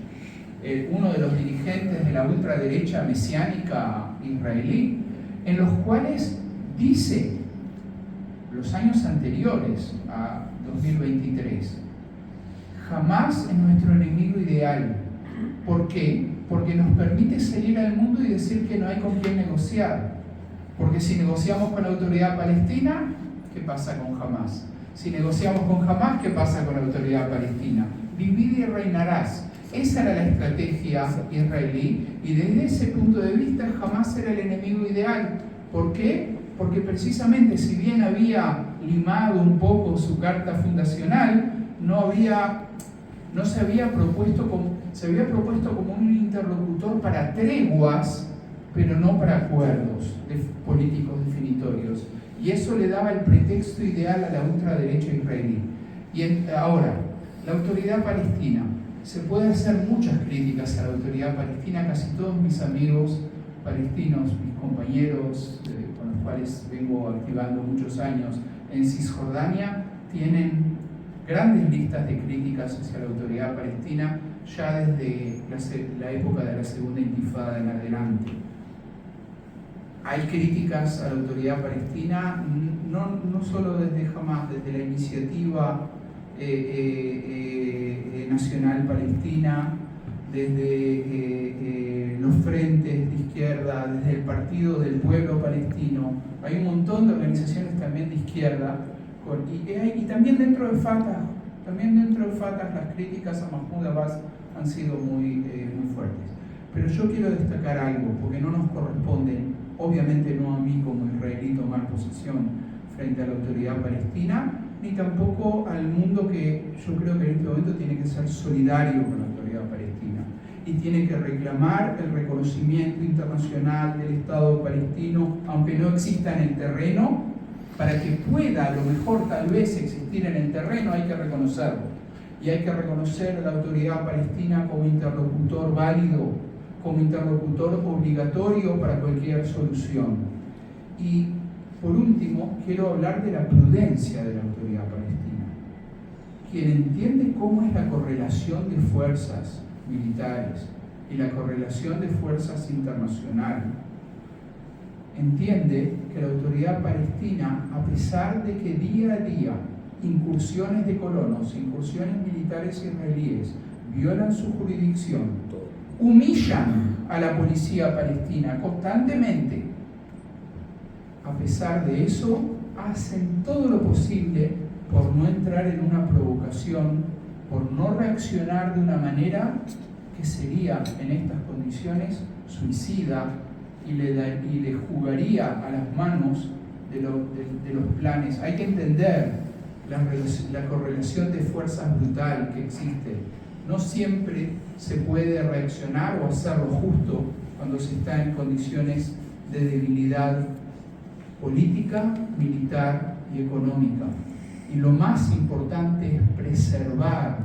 uno de los dirigentes de la ultraderecha mesiánica israelí, en los cuales dice, los años anteriores a 2023, Hamás es nuestro enemigo ideal. ¿Por qué? Porque nos permite salir al mundo y decir que no hay con quién negociar. Porque si negociamos con la autoridad palestina, ¿qué pasa con Hamás? Si negociamos con Hamás, ¿qué pasa con la autoridad palestina? Divide y reinarás. Esa era la estrategia israelí, y desde ese punto de vista Hamás era el enemigo ideal. ¿Por qué? Porque precisamente, si bien había limado un poco su carta fundacional, se había propuesto como un interlocutor para treguas, pero no para acuerdos políticos definitorios. Y eso le daba el pretexto ideal a la ultraderecha israelí. Y ahora, la autoridad palestina. Se puede hacer muchas críticas a la autoridad palestina. Casi todos mis amigos palestinos, mis compañeros con los cuales vengo activando muchos años en Cisjordania, tienen grandes listas de críticas hacia la autoridad palestina ya desde la época de la Segunda Intifada en adelante. Hay críticas a la autoridad palestina, no solo desde Hamás, desde la iniciativa nacional palestina, desde los frentes de izquierda, desde el Partido del Pueblo Palestino. Hay un montón de organizaciones también de izquierda, y también dentro de Fatah. Las críticas a Mahmoud Abbas han sido muy fuertes. Pero yo quiero destacar algo, porque no nos corresponde, obviamente no a mí como israelí, tomar posición frente a la autoridad palestina, ni tampoco al mundo que yo creo que en este momento tiene que ser solidario con la autoridad palestina y tiene que reclamar el reconocimiento internacional del Estado palestino, aunque no exista en el terreno. Para que pueda a lo mejor tal vez existir en el terreno, hay que reconocerlo, y hay que reconocer a la autoridad palestina como interlocutor válido, como interlocutor obligatorio para cualquier solución. Y por último, quiero hablar de la prudencia de la autoridad palestina. Quien entiende cómo es la correlación de fuerzas militares y la correlación de fuerzas internacionales, entiende que la autoridad palestina, a pesar de que día a día incursiones de colonos, incursiones militares israelíes violan su jurisdicción, humillan a la policía palestina constantemente, a pesar de eso, hacen todo lo posible por no entrar en una provocación, por no reaccionar de una manera que sería, en estas condiciones, suicida y le jugaría a las manos de los planes. Hay que entender la correlación de fuerzas brutal que existe. No siempre se puede reaccionar o hacer lo justo cuando se está en condiciones de debilidad política, militar y económica. Y lo más importante es preservar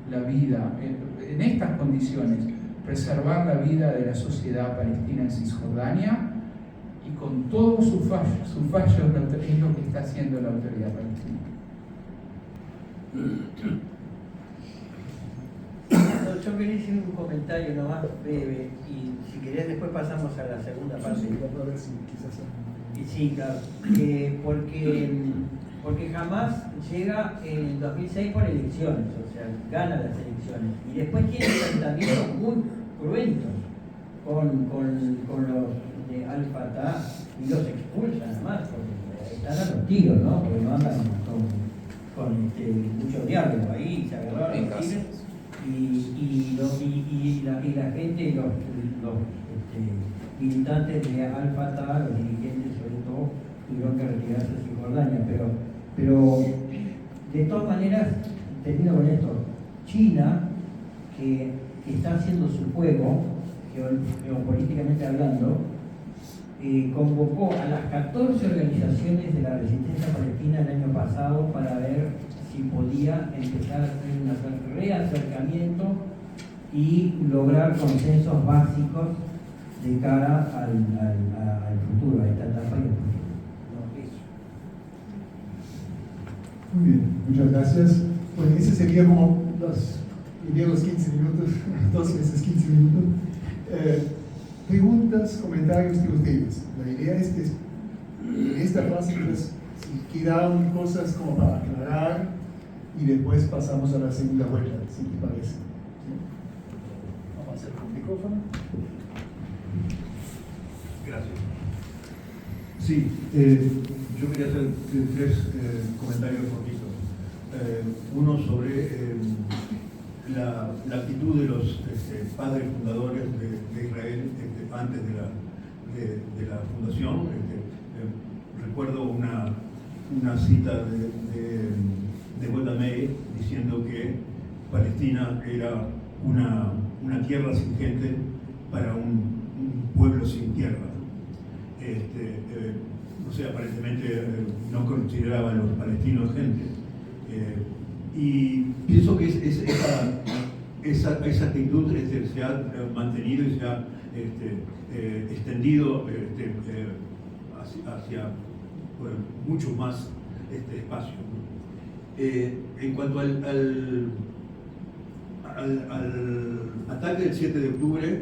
la vida, en estas condiciones, preservar la vida de la sociedad palestina en Cisjordania, y con todos sus fallos es lo que está haciendo la autoridad palestina. Yo quería decir un comentario nomás breve y si querés después pasamos a la segunda parte. Sí, a ver si quizás... Y sí, claro, porque jamás llega en el 2006 por elecciones, o sea, gana las elecciones y después tiene enfrentamientos muy cruentos con los de Al-Fatah y los expulsan además, porque están a los tiros, ¿no? Porque no andan con mucho diálogo ahí, se agarraron los tiros y la gente, los militantes de Al-Fatah, los dirigentes sobre todo, tuvieron que retirarse a Cisjordania, pero de todas maneras, termino con esto, China, que está haciendo su juego, geopolíticamente hablando, convocó a las 14 organizaciones de la resistencia palestina el año pasado para ver si podía empezar a hacer un reacercamiento y lograr consensos básicos de cara al futuro, a esta etapa y al futuro. No, eso. Muy bien, muchas gracias. Bueno, ese sería como los 15 minutos, 2 veces 15 minutos. Preguntas, comentarios de ustedes. La idea es que en esta fase, pues, si quedan cosas como para aclarar y después pasamos a la segunda vuelta, si les parece. ¿Sí? Vamos a hacer con el micrófono. Gracias. Sí, yo quería hacer 3 comentarios cortitos. Uno sobre la actitud de los padres fundadores de Israel antes de la fundación. Recuerdo una cita de Golda Meir diciendo que Palestina era una tierra sin gente para un pueblo sin tierra. No sé, aparentemente no consideraban a los palestinos gente. Y pienso que esa actitud se ha mantenido y se ha extendido hacia mucho más espacio. En cuanto al ataque del 7 de octubre,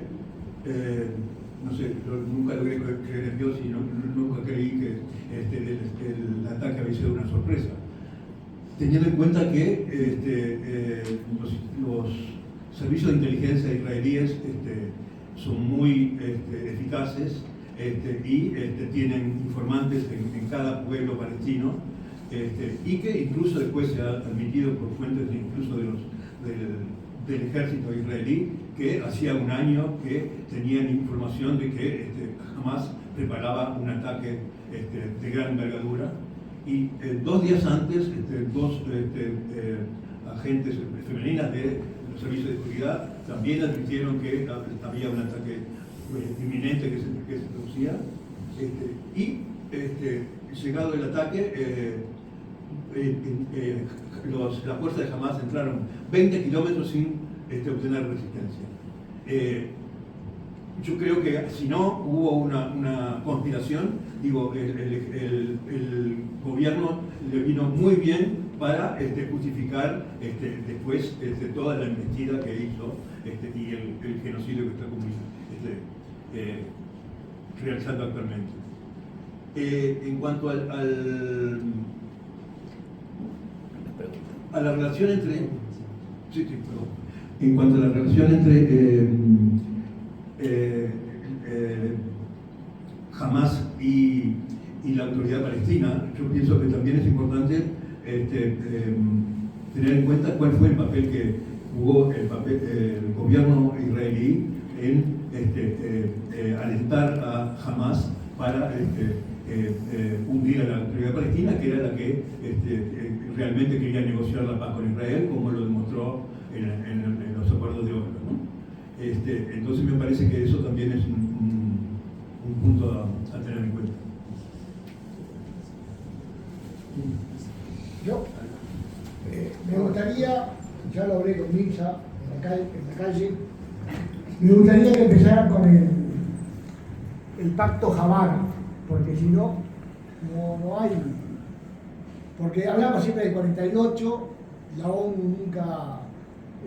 no sé, nunca logré creer en Dios y nunca creí que el ataque había sido una sorpresa. Teniendo en cuenta que los servicios de inteligencia israelíes son muy eficaces y tienen informantes en cada pueblo palestino y que incluso después se ha admitido por fuentes incluso del ejército israelí que hacía un año que tenían información de que Hamas preparaba un ataque de gran envergadura. Y 2 días antes, 2 agentes femeninas de los servicios de seguridad también advirtieron que había un ataque inminente que se producía. Llegado el ataque, las fuerzas de Hamas entraron 20 kilómetros sin obtener resistencia. Yo creo que si no hubo una conspiración, digo, el gobierno le vino muy bien para justificar después toda la investida que hizo y el genocidio que está realizando actualmente. En cuanto a la relación entre... En cuanto a la relación entre Hamas y la autoridad palestina, yo pienso que también es importante tener en cuenta cuál fue el papel que jugó el gobierno israelí en alentar a Hamas para hundir a la autoridad palestina, que era la que realmente quería negociar la paz con Israel, como lo demostró en los acuerdos de Oslo, ¿no? Entonces me parece que eso también es un punto a tener en cuenta. Yo me gustaría, ya lo hablé con Mirza en la calle, me gustaría que empezaran con el pacto Havana, porque si no, no hay. Porque hablamos siempre del 48, la ONU nunca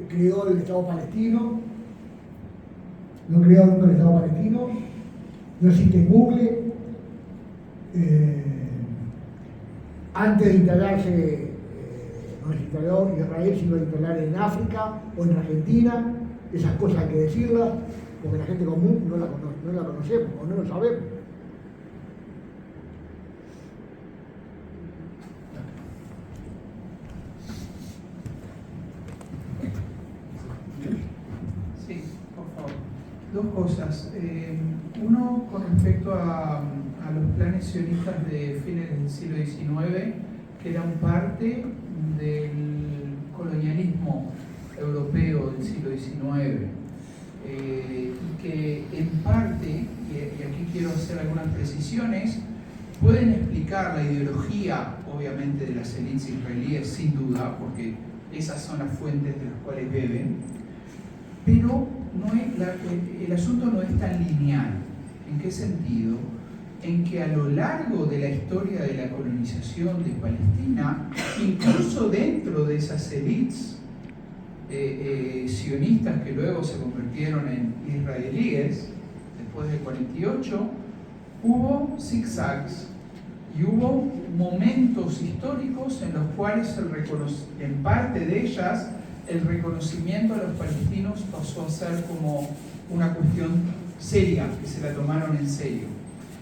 creó el Estado palestino, no creó nunca el Estado palestino, no existe Google. Antes de instalarse, no se instaló Israel, se iba a instalar en África o en Argentina. Esas cosas hay que decirlas, porque la gente común no la conocemos o no lo sabemos. Sí, por favor. Dos cosas. Uno, con respecto a los planes sionistas de fines del siglo XIX, que eran parte del colonialismo europeo del siglo XIX, y que en parte, y aquí quiero hacer algunas precisiones, pueden explicar la ideología, obviamente, de las élites israelíes, sin duda, porque esas son las fuentes de las cuales beben, pero el asunto no es tan lineal. ¿En qué sentido? En que a lo largo de la historia de la colonización de Palestina, incluso dentro de esas élites sionistas que luego se convirtieron en israelíes, después del 48, hubo zigzags y hubo momentos históricos en los cuales en parte de ellas el reconocimiento a los palestinos pasó a ser como una cuestión seria, que se la tomaron en serio.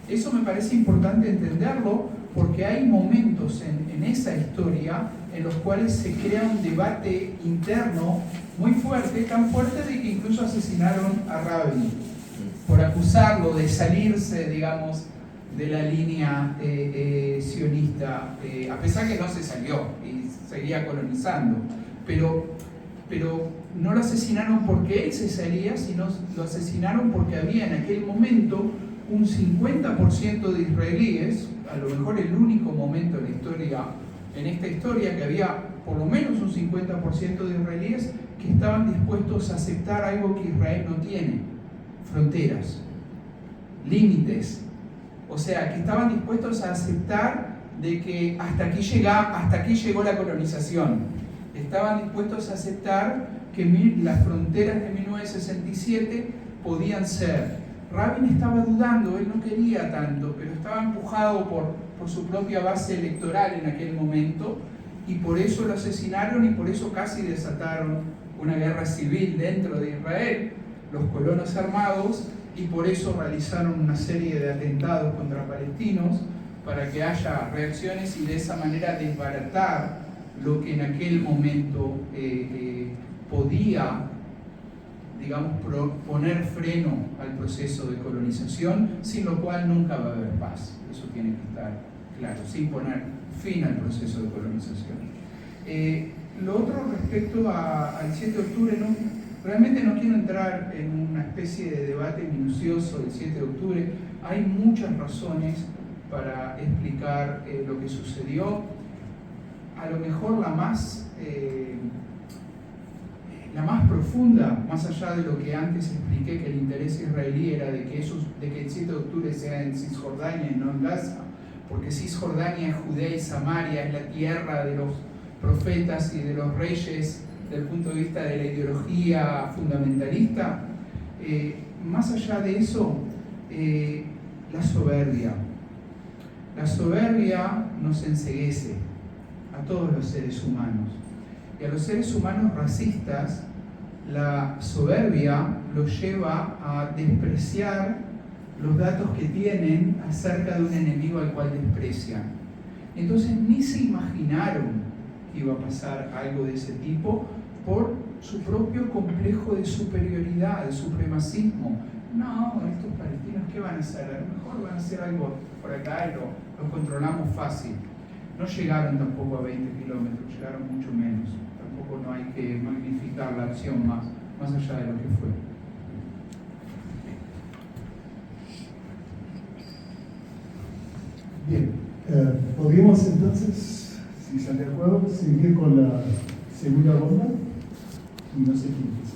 Eso me parece importante entenderlo porque hay momentos en esa historia en los cuales se crea un debate interno muy fuerte, tan fuerte de que incluso asesinaron a Rabin por acusarlo de salirse, digamos, de la línea sionista, a pesar que no se salió y seguía colonizando, pero no lo asesinaron porque él se salía, sino lo asesinaron porque había en aquel momento un 50% de israelíes, a lo mejor el único momento en esta historia que había por lo menos un 50% de israelíes que estaban dispuestos a aceptar algo que Israel no tiene: fronteras, límites. O sea, que estaban dispuestos a aceptar de que hasta aquí llegó la colonización. Estaban dispuestos a aceptar que las fronteras de 1967 podían ser. Rabin estaba dudando, él no quería tanto, pero estaba empujado por su propia base electoral en aquel momento, y por eso lo asesinaron y por eso casi desataron una guerra civil dentro de Israel, los colonos armados, y por eso realizaron una serie de atentados contra palestinos para que haya reacciones y de esa manera desbaratar lo que en aquel momento podía, digamos, poner freno al proceso de colonización, sin lo cual nunca va a haber paz. Eso tiene que estar claro, sin poner fin al proceso de colonización. Lo otro respecto al 7 de octubre, realmente no quiero entrar en una especie de debate minucioso del 7 de octubre. Hay muchas razones para explicar lo que sucedió. A lo mejor la más profunda, más allá de lo que antes expliqué, que el interés israelí era de que el 7 de octubre sea en Cisjordania y no en Gaza, porque Cisjordania, Judea y Samaria es la tierra de los profetas y de los reyes desde el punto de vista de la ideología fundamentalista. Más allá de eso, la soberbia. La soberbia nos enceguece a todos los seres humanos. Y a los seres humanos racistas, la soberbia los lleva a despreciar los datos que tienen acerca de un enemigo al cual desprecian. Entonces ni se imaginaron que iba a pasar algo de ese tipo por su propio complejo de superioridad, de supremacismo. No, estos palestinos, ¿qué van a hacer? A lo mejor van a hacer algo por acá y lo controlamos fácil. No llegaron tampoco a 20 kilómetros, llegaron mucho menos. Tampoco no hay que magnificar la acción más allá de lo que fue. Bien, podríamos entonces, si están de acuerdo, seguir con la segunda ronda. Y no sé quién es.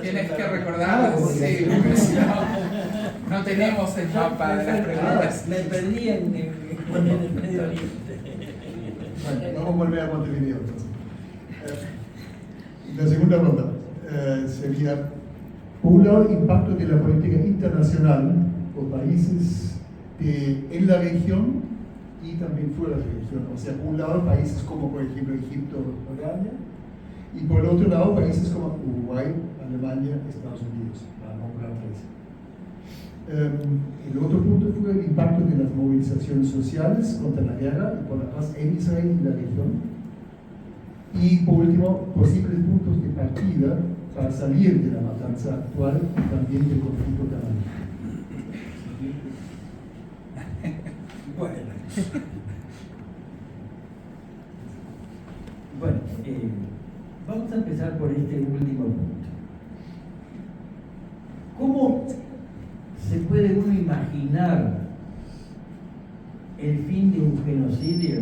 Tienes que recordarlo, sí, porque si no tenemos el mapa de las preguntas. Me perdí en el Medio Oriente. Bueno, vamos a volver a Montevideo. La segunda ronda sería, por un lado, el impacto de la política internacional por países en la región y también fuera de la región. O sea, por un lado, países como, por ejemplo, Egipto o Jordania, y por el otro lado, países como Uruguay, Alemania, Estados Unidos, para nombrar tres. El otro punto fue el impacto de las movilizaciones sociales contra la guerra y por la paz en Israel y la región. Y por último, posibles puntos de partida para salir de la matanza actual y también del conflicto canadiense. Bueno, vamos a empezar por este último punto. ¿Cómo se puede uno imaginar el fin de un genocidio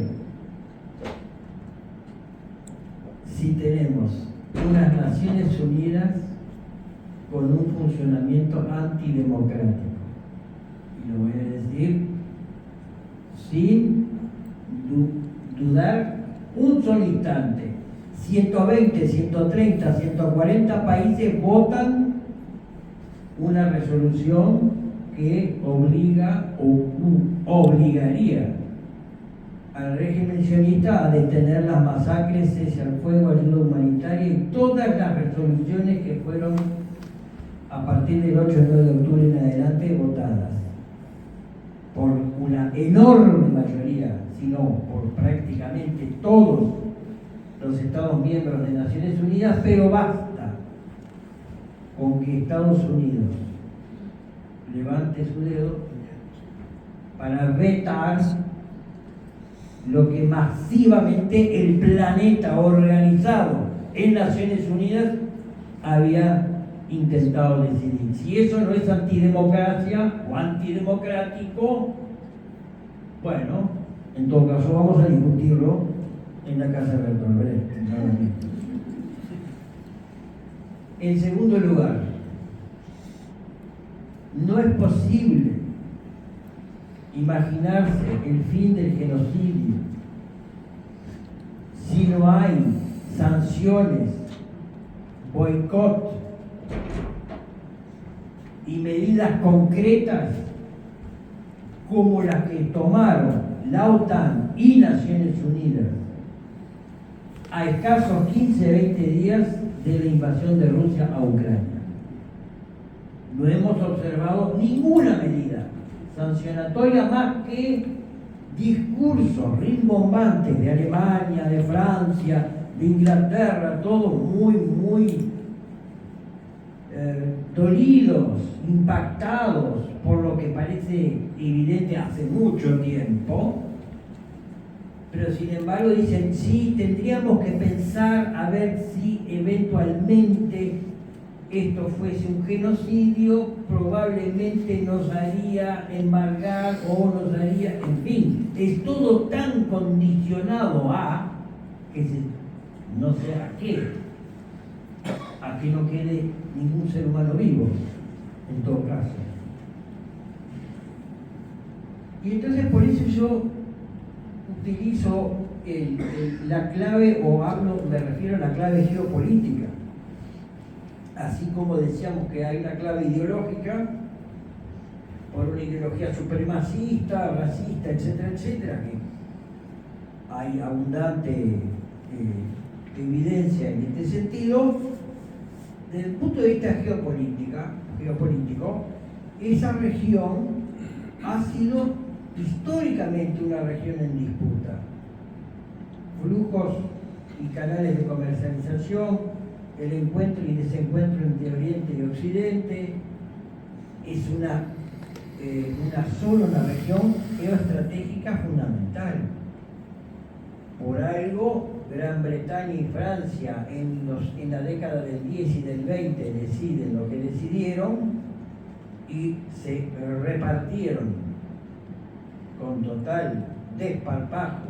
si tenemos unas Naciones Unidas con un funcionamiento antidemocrático? Y lo voy a decir sin dudar un solo instante. 120, 130, 140 países votan una resolución que obliga o obligaría al régimen sionista a detener las masacres, cese al fuego, ayuda humanitaria y todas las resoluciones que fueron a partir del 8 y 9 de octubre en adelante votadas por una enorme mayoría, sino por prácticamente todos los Estados miembros de Naciones Unidas, pero basta con que Estados Unidos levante su dedo para vetar lo que masivamente el planeta organizado en Naciones Unidas había intentado decidir. Si eso no es antidemocracia o antidemocrático, bueno, en todo caso vamos a discutirlo en la casa de Bertolt Brecht. En segundo lugar, no es posible imaginarse el fin del genocidio si no hay sanciones, boicot y medidas concretas como las que tomaron la OTAN y Naciones Unidas a escasos 15-20 días de la invasión de Rusia a Ucrania. No hemos observado ninguna medida sancionatoria más que discursos rimbombantes de Alemania, de Francia, de Inglaterra, todos muy dolidos, impactados por lo que parece evidente hace mucho tiempo, pero sin embargo dicen, sí, tendríamos que pensar a ver si eventualmente esto fuese un genocidio, probablemente nos haría embargar o nos haría, en fin, es todo tan condicionado a que no sé a que no quede ningún ser humano vivo, en todo caso. Y entonces por eso yo utilizo la clave, me refiero a la clave geopolítica. Así como decíamos que hay una clave ideológica, por una ideología supremacista, racista, etcétera, etcétera, que hay abundante evidencia en este sentido. Desde el punto de vista geopolítico, esa región ha sido históricamente una región en disputa. Flujos y canales de comercialización, el encuentro y desencuentro entre Oriente y Occidente, es una región geoestratégica fundamental. Por algo, Gran Bretaña y Francia en la década del 10 y del 20 deciden lo que decidieron y se repartieron con total desparpajo,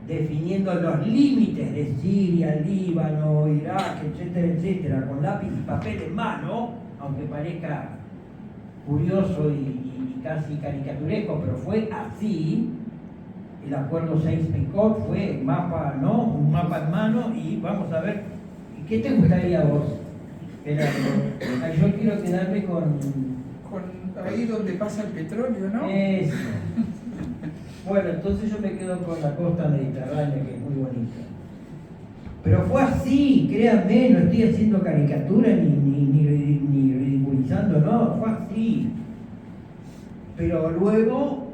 definiendo los límites de Siria, Líbano, Irak, etcétera, etcétera, con lápiz y papel en mano, aunque parezca curioso y casi caricaturesco, pero fue así. el acuerdo Sykes-Picot fue mapa, ¿no? Un mapa en mano y vamos a ver, ¿qué te gustaría a vos, Gerardo? Yo quiero quedarme con ahí donde pasa el petróleo, ¿no? eso. Bueno, entonces yo me quedo con la costa mediterránea, que es muy bonita. Pero fue así, créanme, no estoy haciendo caricatura ni ridiculizando, no, fue así. Pero luego,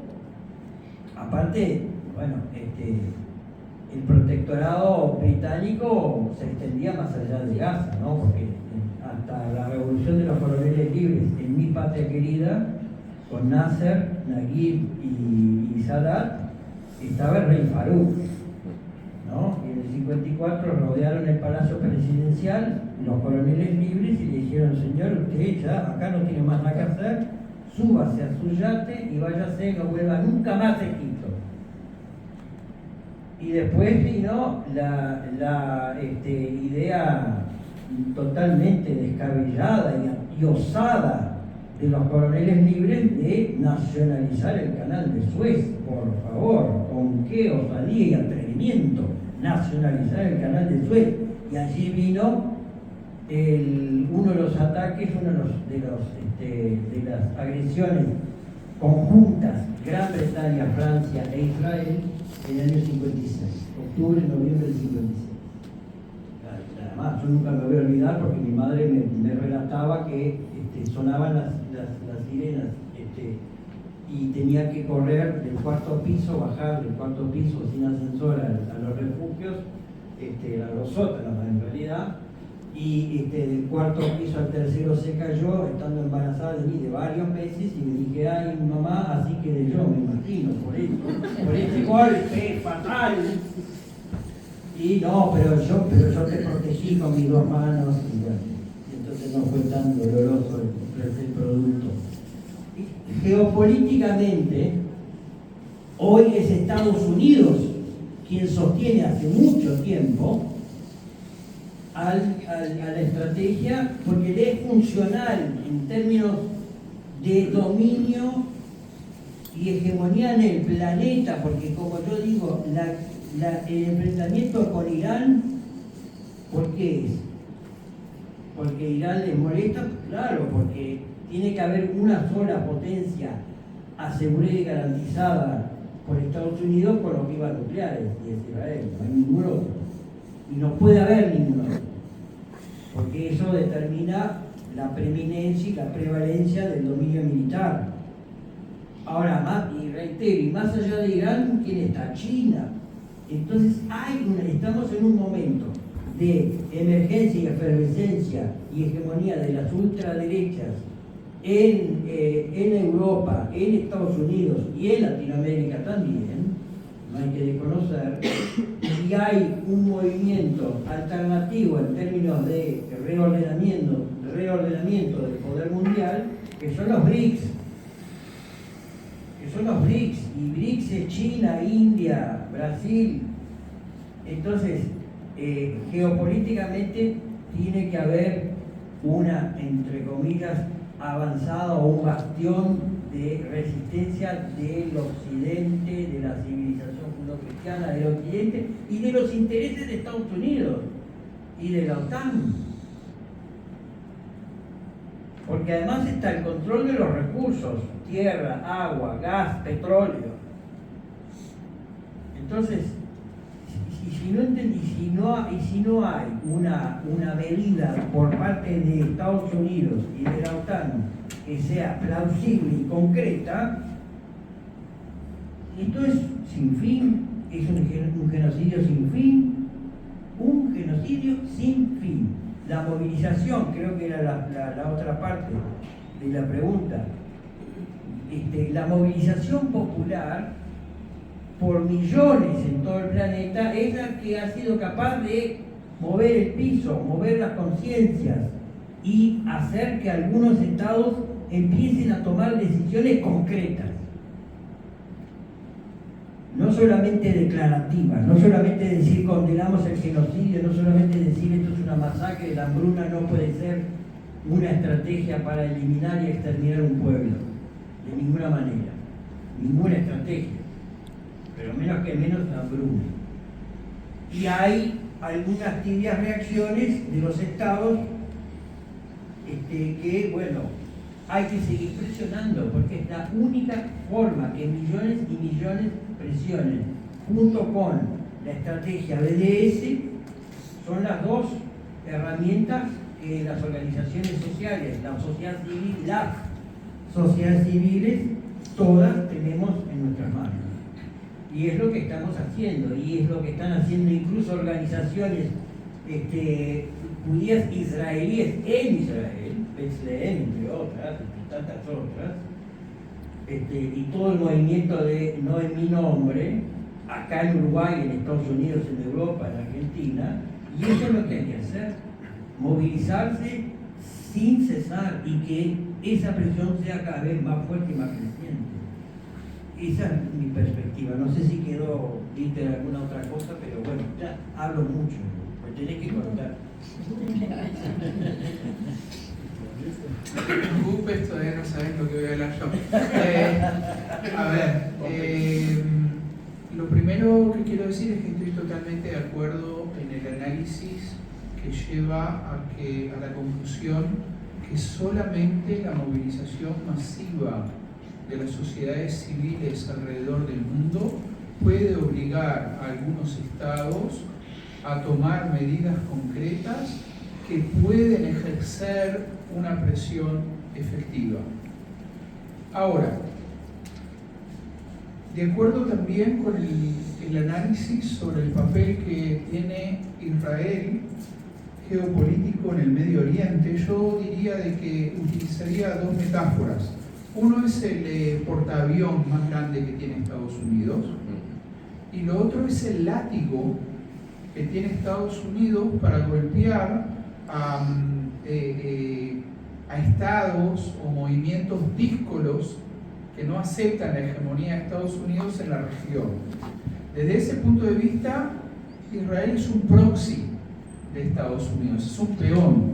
aparte, bueno, el protectorado británico se extendía más allá de Gaza, ¿no? Porque hasta la revolución de los coroneles libres en mi patria querida, con Nasser, Naguib y Sadat, estaba el rey Farouk, ¿no? Y en el 54 rodearon el palacio presidencial los coroneles libres y le dijeron: señor, usted ya acá no tiene más nada que hacer, súbase a su yate y váyase, no vuelva nunca más a Egipto. Y después vino la idea totalmente descabellada y osada de los coroneles libres de nacionalizar el canal de Suez. Por favor, con qué osadía y atrevimiento nacionalizar el canal de Suez. Y allí vino uno de los ataques, de las agresiones conjuntas Gran Bretaña, Francia e Israel en el año 56, octubre, noviembre del 56. Además, yo nunca me voy a olvidar porque mi madre me relataba que sonaban las sirenas y tenía que correr del cuarto piso, bajar del cuarto piso sin ascensor a los refugios, a los sótanos en realidad, y del cuarto piso al tercero se cayó, estando embarazada de mí de varios meses, y me dije: ay mamá, así quedé yo, me imagino, por ese golpe fatal. Y no, pero yo te protegí con mis dos manos, y bueno, entonces no fue tan doloroso el producto. Geopolíticamente, hoy es Estados Unidos quien sostiene hace mucho tiempo a la estrategia, porque le es funcional en términos de dominio y hegemonía en el planeta, porque como yo digo, el enfrentamiento con Irán, ¿por qué es? Porque Irán les molesta, claro, porque tiene que haber una sola potencia asegurada y garantizada por Estados Unidos con ojivas nucleares, y es Israel, no hay ningún otro. Y no puede haber ningún otro, porque eso determina la preeminencia y la prevalencia del dominio militar. Ahora, y reitero, y más allá de Irán, ¿quién está? China. Entonces estamos en un momento de emergencia y efervescencia y hegemonía de las ultraderechas en Europa, en Estados Unidos y en Latinoamérica también, no hay que desconocer, y hay un movimiento alternativo en términos de reordenamiento del poder mundial, que son los BRICS. Y BRICS es China, India, Brasil. Entonces, geopolíticamente tiene que haber una, entre comillas, avanzada o un bastión de resistencia del occidente, de la civilización judeocristiana del occidente y de los intereses de Estados Unidos y de la OTAN. Porque además está el control de los recursos: tierra, agua, gas, petróleo. Entonces, si no hay una medida por parte de Estados Unidos y de la OTAN que sea plausible y concreta, esto es sin fin, es un genocidio sin fin, un genocidio sin fin. La movilización, creo que era la otra parte de la pregunta, la movilización popular por millones en todo el planeta es la que ha sido capaz de mover el piso, mover las conciencias y hacer que algunos estados empiecen a tomar decisiones concretas, no solamente declarativas, no solamente decir condenamos el genocidio, no solamente decir esto es una masacre, la hambruna no puede ser una estrategia para eliminar y exterminar un pueblo, de ninguna manera, ninguna estrategia. pero menos que menos abrume. Y hay algunas tibias reacciones de los estados que, bueno, hay que seguir presionando, porque es la única forma que millones y millones presionen, junto con la estrategia BDS, son las dos herramientas que las organizaciones sociales, las sociedades civiles, todas tenemos en nuestras manos. Y es lo que estamos haciendo, y es lo que están haciendo incluso organizaciones judías israelíes en Israel, Bethlehem, entre otras, y tantas otras, y todo el movimiento de No en mi nombre, acá en Uruguay, en Estados Unidos, en Europa, en Argentina, y eso es lo que hay que hacer, movilizarse sin cesar y que esa presión sea cada vez más fuerte y más creciente. Esa es mi perspectiva. No sé si quedó dita alguna otra cosa, pero bueno, ya hablo mucho, me tenés que contar. No te preocupes, todavía no sabes lo que voy a hablar yo. A ver, lo primero que quiero decir es que estoy totalmente de acuerdo en el análisis que lleva a la conclusión que solamente la movilización masiva de las sociedades civiles alrededor del mundo puede obligar a algunos estados a tomar medidas concretas que pueden ejercer una presión efectiva. Ahora, de acuerdo también con el análisis sobre el papel que tiene Israel geopolítico en el Medio Oriente, yo diría de que utilizaría dos metáforas. Uno es el portaavión más grande que tiene Estados Unidos y lo otro es el látigo que tiene Estados Unidos para golpear a estados o movimientos díscolos que no aceptan la hegemonía de Estados Unidos en la región. Desde ese punto de vista, Israel es un proxy de Estados Unidos, es un peón.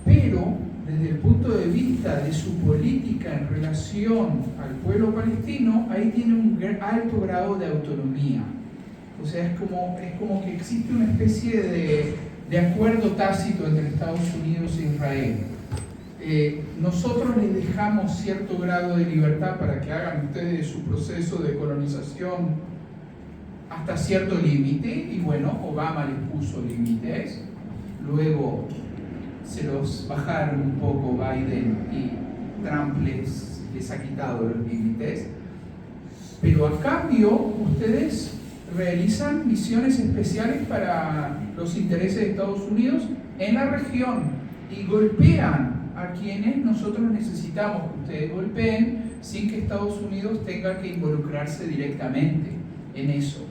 Pero, desde el punto de vista de su política en relación al pueblo palestino, ahí tiene un alto grado de autonomía. O sea, es como que existe una especie de acuerdo tácito entre Estados Unidos e Israel. Nosotros les dejamos cierto grado de libertad para que hagan ustedes su proceso de colonización hasta cierto límite, y bueno, Obama les puso límites, luego se los bajaron un poco Biden y Trump les ha quitado los límites, pero a cambio ustedes realizan misiones especiales para los intereses de Estados Unidos en la región y golpean a quienes nosotros necesitamos que ustedes golpeen sin que Estados Unidos tenga que involucrarse directamente en eso.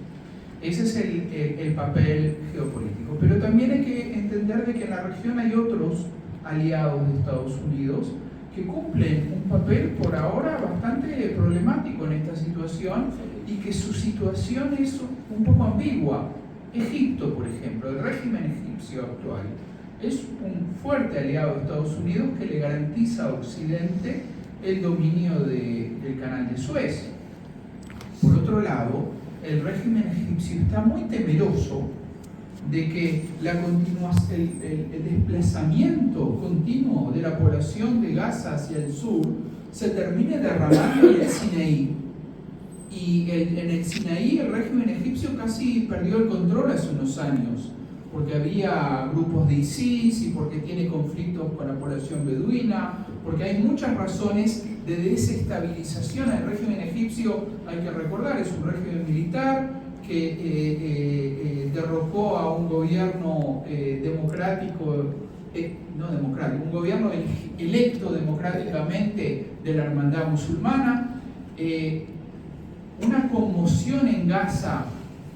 Ese es el papel geopolítico. Pero también hay que entender de que en la región hay otros aliados de Estados Unidos que cumplen un papel por ahora bastante problemático en esta situación y que su situación es un poco ambigua. Egipto, por ejemplo, el régimen egipcio actual, es un fuerte aliado de Estados Unidos que le garantiza a Occidente el dominio del canal de Suez. Por otro lado, el régimen egipcio está muy temeroso de que el desplazamiento continuo de la población de Gaza hacia el sur se termine derramando en el Sinaí. Y en el Sinaí el régimen egipcio casi perdió el control hace unos años, porque había grupos de ISIS y porque tiene conflictos con la población beduina, porque hay muchas razones de desestabilización al régimen egipcio. Hay que recordar, es un régimen militar que derrocó a un gobierno un gobierno electo democráticamente de la hermandad musulmana, una conmoción en Gaza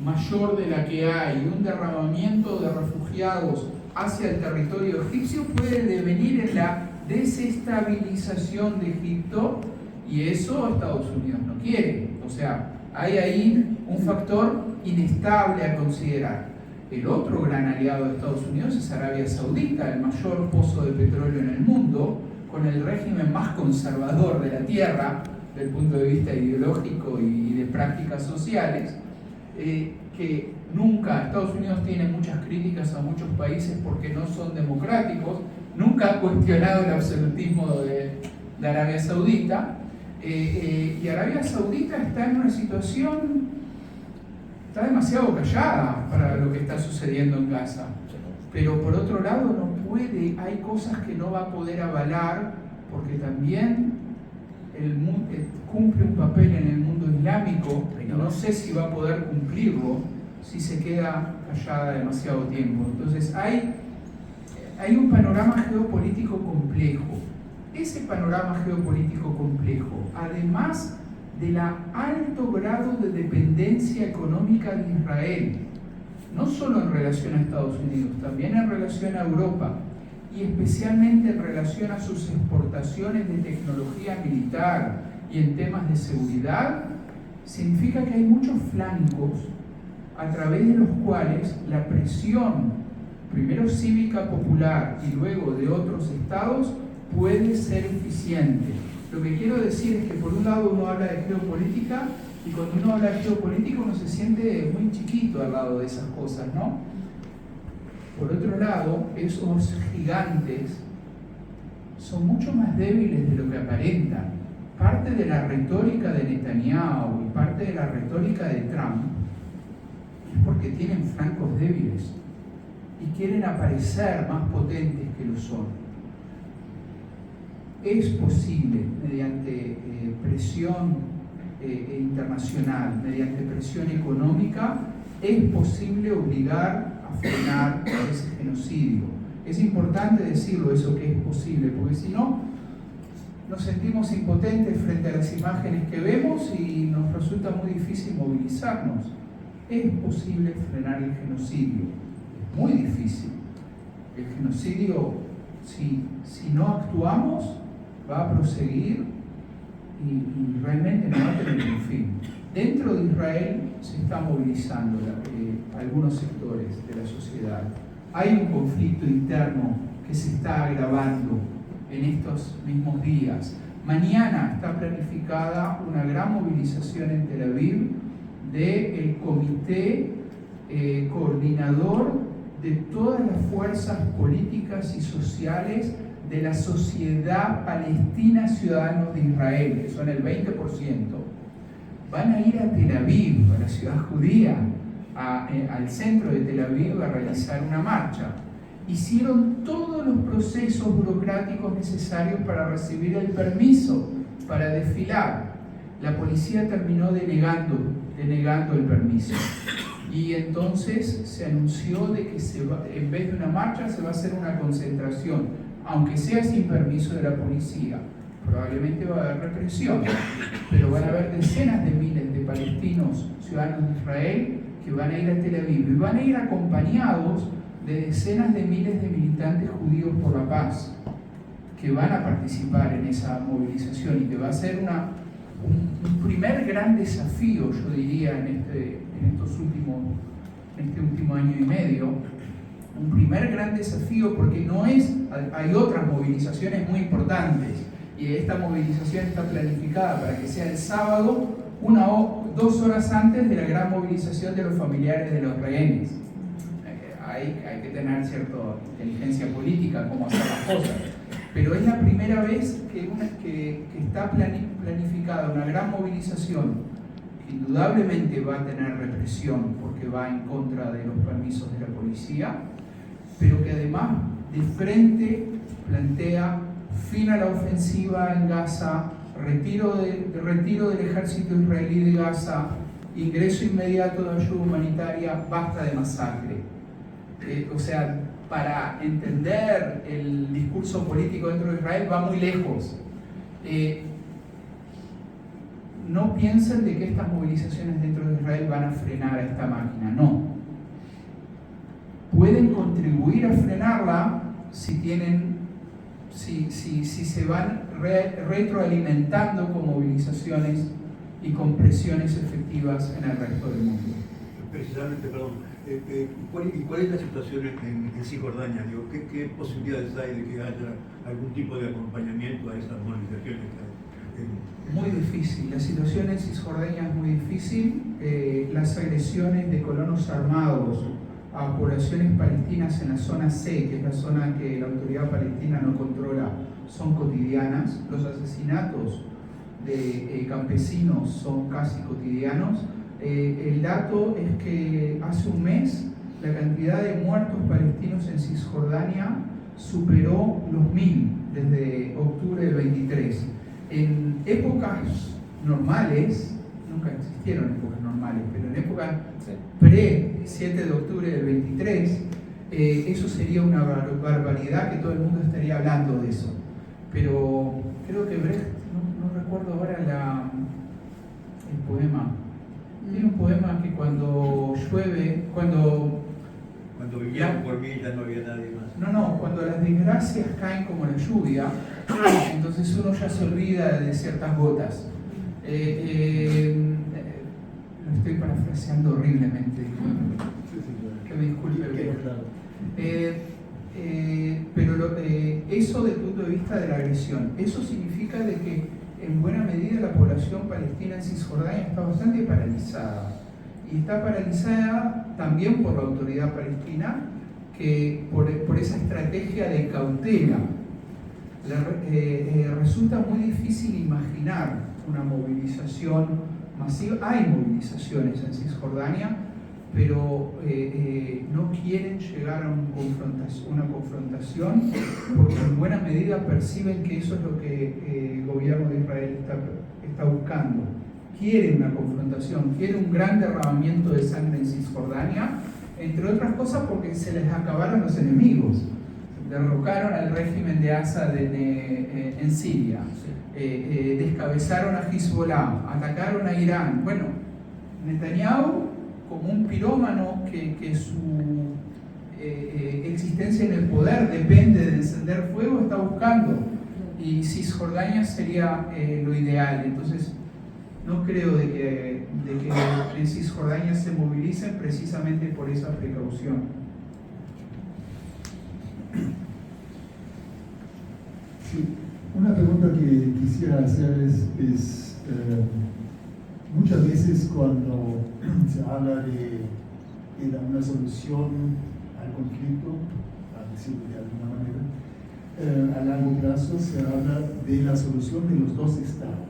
mayor de la que hay, un derramamiento de refugiados hacia el territorio egipcio puede devenir en la desestabilización de Egipto, y eso Estados Unidos no quiere. O sea, hay ahí un factor inestable a considerar. El otro gran aliado de Estados Unidos es Arabia Saudita, el mayor pozo de petróleo en el mundo, con el régimen más conservador de la tierra, del punto de vista ideológico y de prácticas sociales, que nunca, Estados Unidos tiene muchas críticas a muchos países porque no son democráticos, nunca ha cuestionado el absolutismo de Arabia Saudita, y Arabia Saudita está en una situación, está demasiado callada para lo que está sucediendo en Gaza, pero por otro lado no puede, hay cosas que no va a poder avalar porque también cumple un papel en el mundo islámico y no sé si va a poder cumplirlo si se queda callada demasiado tiempo. Entonces hay un panorama geopolítico complejo. Ese panorama geopolítico complejo, además del alto grado de dependencia económica de Israel, no solo en relación a Estados Unidos, también en relación a Europa, y especialmente en relación a sus exportaciones de tecnología militar y en temas de seguridad, significa que hay muchos flancos a través de los cuales la presión, primero cívica popular y luego de otros estados, puede ser eficiente. Lo que quiero decir es que por un lado uno habla de geopolítica y cuando uno habla de geopolítica uno se siente muy chiquito al lado de esas cosas, ¿no? Por otro lado, esos gigantes son mucho más débiles de lo que aparentan. Parte de la retórica de Netanyahu y parte de la retórica de Trump es porque tienen flancos débiles y quieren aparecer más potentes que lo son. Es posible, mediante presión internacional, mediante presión económica, es posible obligar a frenar ese genocidio. Es importante decirlo, eso que es posible, porque si no, nos sentimos impotentes frente a las imágenes que vemos y nos resulta muy difícil movilizarnos. Es posible frenar el genocidio, es muy difícil. El genocidio, si no actuamos, va a proseguir y realmente no va a tener un fin. Dentro de Israel se está movilizando algunos sectores de la sociedad. Hay un conflicto interno que se está agravando en estos mismos días. Mañana está planificada una gran movilización en Tel Aviv del comité coordinador de todas las fuerzas políticas y sociales de la Sociedad Palestina Ciudadanos de Israel, que son el 20%. Van a ir a Tel Aviv, a la ciudad judía, al centro de Tel Aviv a realizar una marcha. Hicieron todos los procesos burocráticos necesarios para recibir el permiso para desfilar. La policía terminó denegando el permiso. Y entonces se anunció de que en vez de una marcha se va a hacer una concentración, aunque sea sin permiso de la policía. Probablemente va a haber represión, pero van a haber decenas de miles de palestinos, ciudadanos de Israel, que van a ir a Tel Aviv y van a ir acompañados de decenas de miles de militantes judíos por la paz, que van a participar en esa movilización y que va a ser un primer gran desafío, yo diría, en este último año y medio, un primer gran desafío porque hay otras movilizaciones muy importantes y esta movilización está planificada para que sea el sábado, 2 horas antes de la gran movilización de los familiares de los rehenes. Hay que tener cierta inteligencia política cómo hacer las cosas, pero es la primera vez que está planificada una gran movilización que indudablemente va a tener represión porque va en contra de los permisos de la policía, pero que además de frente plantea fin a la ofensiva en Gaza, retiro del ejército israelí de Gaza, ingreso inmediato de ayuda humanitaria, basta de masacre. O sea, para entender el discurso político dentro de Israel va muy lejos. No piensen de que estas movilizaciones dentro de Israel van a frenar a esta máquina, no. Pueden contribuir a frenarla si se van retroalimentando con movilizaciones y con presiones efectivas en el resto del mundo. Precisamente, perdón. ¿Cuál es la situación en Cisjordania? ¿Qué posibilidades hay de que haya algún tipo de acompañamiento a esas movilizaciones Muy difícil, la situación en Cisjordania es muy difícil. Las agresiones de colonos armados a poblaciones palestinas en la zona C, que es la zona que la autoridad palestina no controla, son cotidianas. Los asesinatos de campesinos son casi cotidianos. El dato es que hace un mes la cantidad de muertos palestinos en Cisjordania superó los 1000 desde octubre del 23. En épocas normales, nunca existieron épocas normales, pero en épocas pre-7 de octubre del 23, eso sería una barbaridad que todo el mundo estaría hablando de eso. Pero creo que Brecht, no recuerdo ahora el poema. Tiene un poema que cuando llueve, cuando vivían por mí ya no había nadie más. No, cuando las desgracias caen como la lluvia, entonces uno ya se olvida de ciertas gotas. Lo estoy parafraseando horriblemente, que me disculpe. Pero eso desde el punto de vista de la agresión, eso significa de que en buena medida la población palestina en Cisjordania está bastante paralizada. Y está paralizada también por la autoridad palestina, que por esa estrategia de cautela. Resulta muy difícil imaginar una movilización masiva. Hay movilizaciones en Cisjordania, pero no quieren llegar a una confrontación porque en buena medida perciben que eso es lo que el gobierno de Israel está buscando. Quiere una confrontación, quiere un gran derramamiento de sangre en Cisjordania, entre otras cosas porque se les acabaron los enemigos. Derrocaron al régimen de Assad en Siria, descabezaron a Hezbollah, atacaron a Irán. Bueno, Netanyahu, como un pirómano que su existencia en el poder depende de encender fuego, está buscando. Y Cisjordania sería lo ideal. Entonces, no creo de que en Cisjordania se movilicen precisamente por esa precaución. Sí, una pregunta que quisiera hacerles es, muchas veces cuando se habla de una solución al conflicto, a decirlo de alguna manera, a largo plazo se habla de la solución de los dos estados.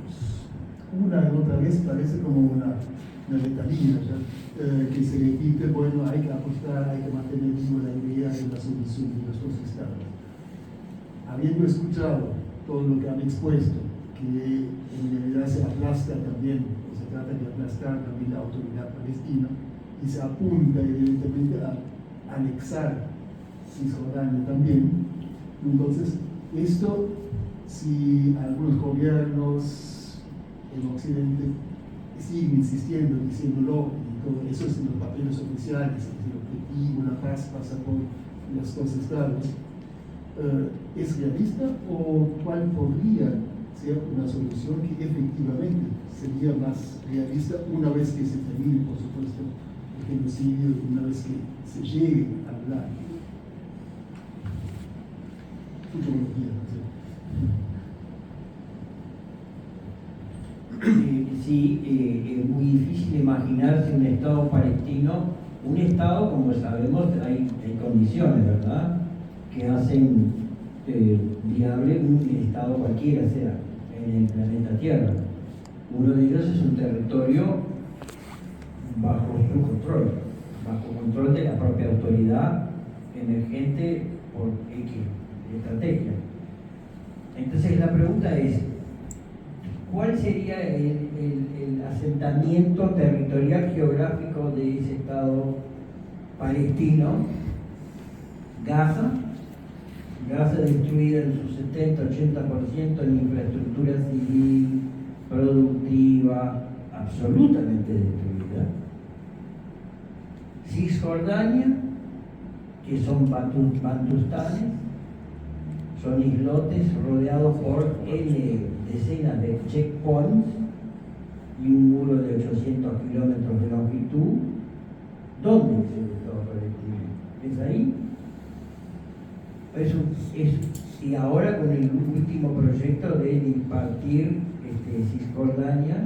Una y otra vez parece como una letanía que se repite. Bueno, hay que apostar, hay que mantener viva la idea de la solución de los dos estados. Habiendo escuchado todo lo que han expuesto, que en realidad se aplasta también, o se trata de aplastar también la autoridad palestina, y se apunta evidentemente a anexar Cisjordania también. Entonces, esto, si algunos gobiernos en Occidente siguen insistiendo, diciéndolo, y todo eso es en los papeles oficiales, es el objetivo, la paz pasa por los dos estados, ¿es realista o cuál podría ser una solución que efectivamente sería más realista una vez que se termine, por supuesto, el genocidio, una vez que se llegue a hablar? Futurología, Sí, es muy difícil imaginarse un Estado palestino, un Estado, como sabemos, hay condiciones, ¿verdad?, que hacen viable un Estado cualquiera sea en el planeta Tierra. Uno de ellos es un territorio bajo su control, bajo control de la propia autoridad emergente por X estrategia. Entonces la pregunta es, ¿cuál sería el asentamiento territorial geográfico de ese Estado palestino? Gaza destruida en su 70-80% en infraestructura civil, productiva, absolutamente destruida. Cisjordania, que son bantustanes, son islotes rodeados por decenas de checkpoints y un muro de 800 kilómetros de longitud. ¿Dónde es el Estado palestino? ¿Es ahí? Y ahora con el último proyecto de impartir Cisjordania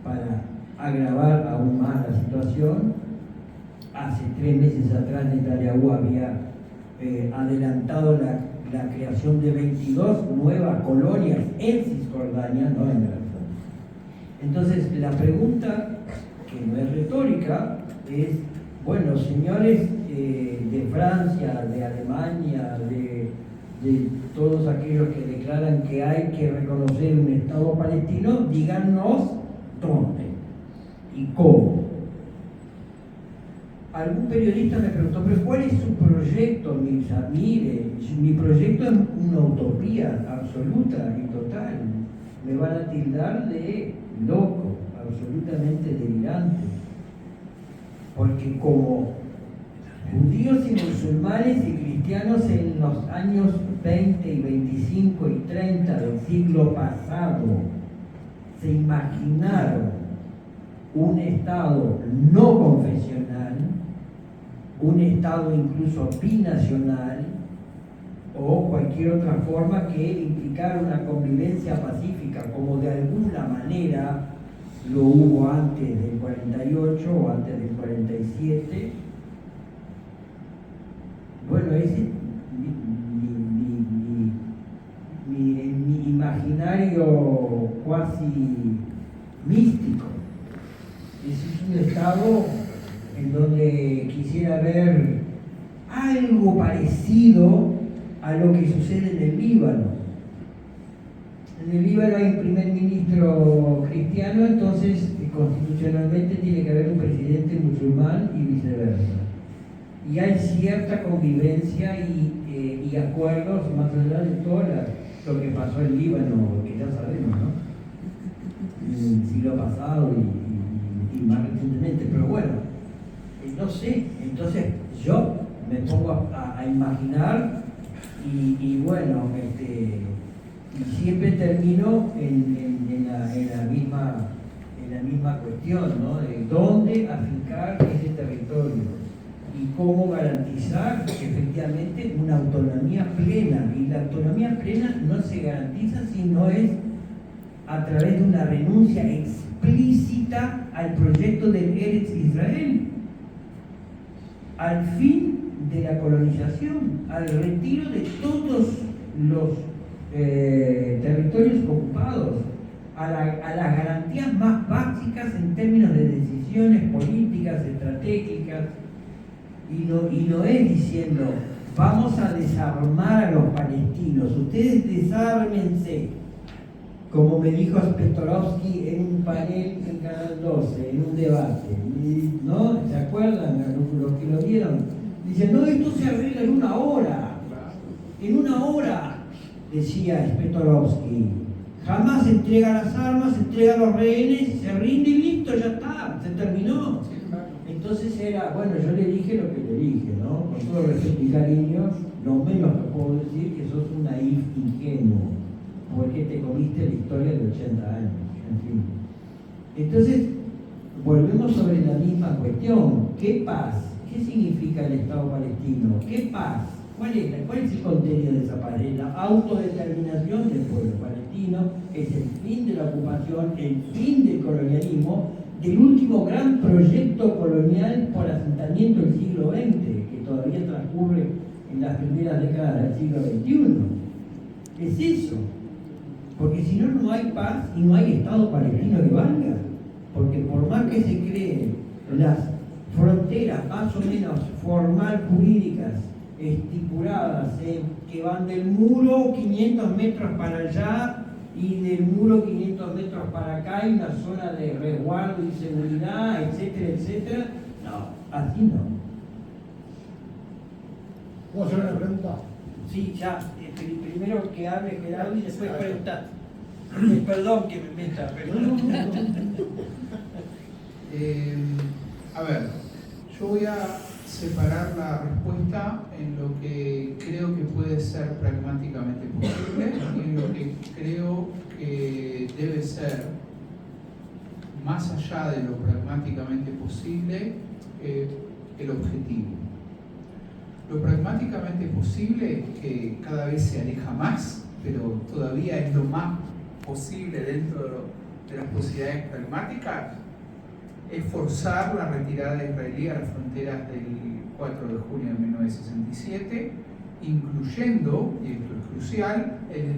para agravar aún más la situación. Hace 3 meses atrás Netanyahu había adelantado la creación de 22 nuevas colonias en Cisjordania, no en Gaza. Entonces, la pregunta, que no es retórica, es, bueno, señores de Francia, de Alemania, de todos aquellos que declaran que hay que reconocer un Estado palestino, díganos dónde y cómo. Algún periodista me preguntó, pero ¿cuál es su proyecto, Mirza? Mire, mi proyecto es una utopía absoluta y total. Me van a tildar de loco, absolutamente delirante. Porque como judíos y musulmanes y cristianos en los años 20 y 25 y 30 del siglo pasado se imaginaron un Estado no confesional, un Estado incluso binacional o cualquier otra forma que implicara una convivencia pacífica, como de alguna manera lo hubo antes del 48 o antes del 47. Bueno, ese es mi imaginario cuasi místico. Ese es un Estado en donde quisiera ver algo parecido a lo que sucede en el Líbano. En el Líbano hay un primer ministro cristiano, entonces constitucionalmente tiene que haber un presidente musulmán y viceversa. Y hay cierta convivencia y acuerdos más allá de todo lo que pasó en Líbano, que ya sabemos, ¿no? En el siglo pasado y más recientemente, pero bueno, no sé, entonces yo me pongo a imaginar y bueno, y siempre termino en la misma cuestión, ¿no? De dónde afincar ese territorio y cómo garantizar efectivamente una autonomía plena. Y la autonomía plena no se garantiza si no es a través de una renuncia explícita al proyecto del Eretz Israel, al fin de la colonización, al retiro de todos los territorios ocupados, a las garantías más básicas en términos de decisiones políticas, estratégicas, y no es diciendo vamos a desarmar a los palestinos, ustedes desármense, como me dijo Spestorovsky en un panel en Canal 12, en un debate, ¿no? ¿Se acuerdan los que lo vieron? Dicen, no, esto se arregla en 1 hora, en 1 hora, decía Spestorovsky. Jamás entrega las armas, entrega los rehenes, se rinde y listo, ya está, se terminó. Entonces era, bueno, yo le dije lo que le dije, ¿no? Con todo respeto y cariño, lo menos que puedo decir que sos un naif ingenuo, porque te comiste la historia de 80 años, en fin. Entonces, volvemos sobre la misma cuestión. ¿Qué paz? ¿Qué significa el Estado palestino? ¿Qué paz? ¿Cuál es el contenido de esa paz? Es la autodeterminación del pueblo palestino, es el fin de la ocupación, el fin del colonialismo, del último gran proyecto colonial por asentamiento del siglo XX, que todavía transcurre en las primeras décadas del siglo XXI. Es eso. Porque si no, no hay paz y no hay Estado palestino que valga. Porque por más que se creen las fronteras más o menos formal jurídicas estipuladas, que van del muro 500 metros para allá y del muro 500 metros para acá, hay una zona de resguardo y seguridad, etcétera, etcétera. No, así no. ¿Puedo hacer una pregunta? Sí, ya. Primero que hable Gerardo y después preguntar. Perdón que me meta, pero no. A ver, yo voy a separar la respuesta en lo que creo que puede ser pragmáticamente posible y en lo que creo que debe ser, más allá de lo pragmáticamente posible, el objetivo. Lo pragmáticamente posible, que cada vez se aleja más, pero todavía es lo más posible dentro de las posibilidades pragmáticas es forzar la retirada israelí a las fronteras del 4 de junio de 1967, incluyendo, y esto es crucial, el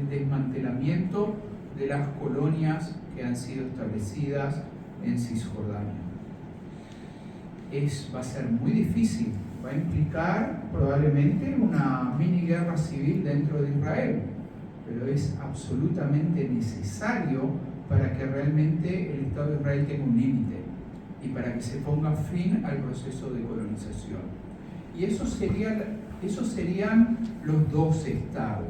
desmantelamiento de las colonias que han sido establecidas en Cisjordania. Va a ser muy difícil, va a implicar probablemente una mini guerra civil dentro de Israel, pero es absolutamente necesario para que realmente el Estado de Israel tenga un límite y para que se ponga fin al proceso de colonización. Y esos serían los dos estados.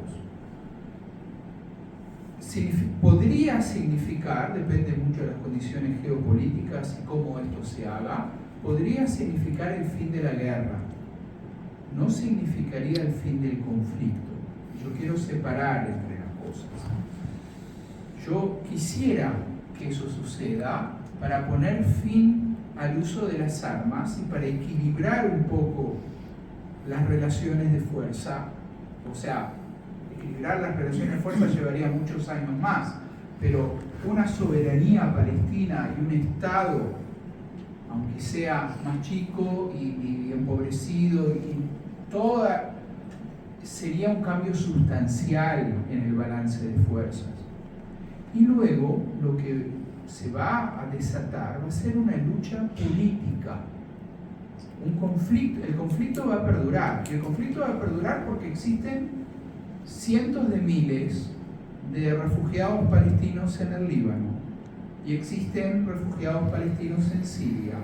Podría significar, depende mucho de las condiciones geopolíticas y cómo esto se haga, podría significar el fin de la guerra. No significaría el fin del conflicto. Yo quiero separar entre las cosas. Yo quisiera que eso suceda para poner fin al uso de las armas y para equilibrar un poco las relaciones de fuerza. O sea, equilibrar las relaciones de fuerza llevaría muchos años más, pero una soberanía palestina y un Estado, aunque sea más chico y empobrecido, y sería un cambio sustancial en el balance de fuerzas. Y luego lo que se va a desatar va a ser una lucha política. El conflicto va a perdurar. Y el conflicto va a perdurar porque existen cientos de miles de refugiados palestinos en el Líbano. Y existen refugiados palestinos en Siria.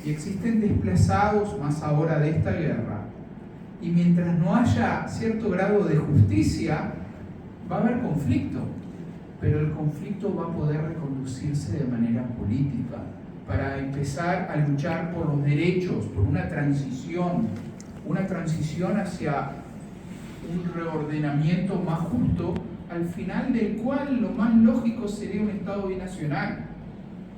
Y existen desplazados, más ahora de esta guerra. Y mientras no haya cierto grado de justicia, va a haber conflicto. Pero el conflicto va a poder reconducirse de manera política para empezar a luchar por los derechos, por una transición hacia un reordenamiento más justo, al final del cual lo más lógico sería un Estado binacional,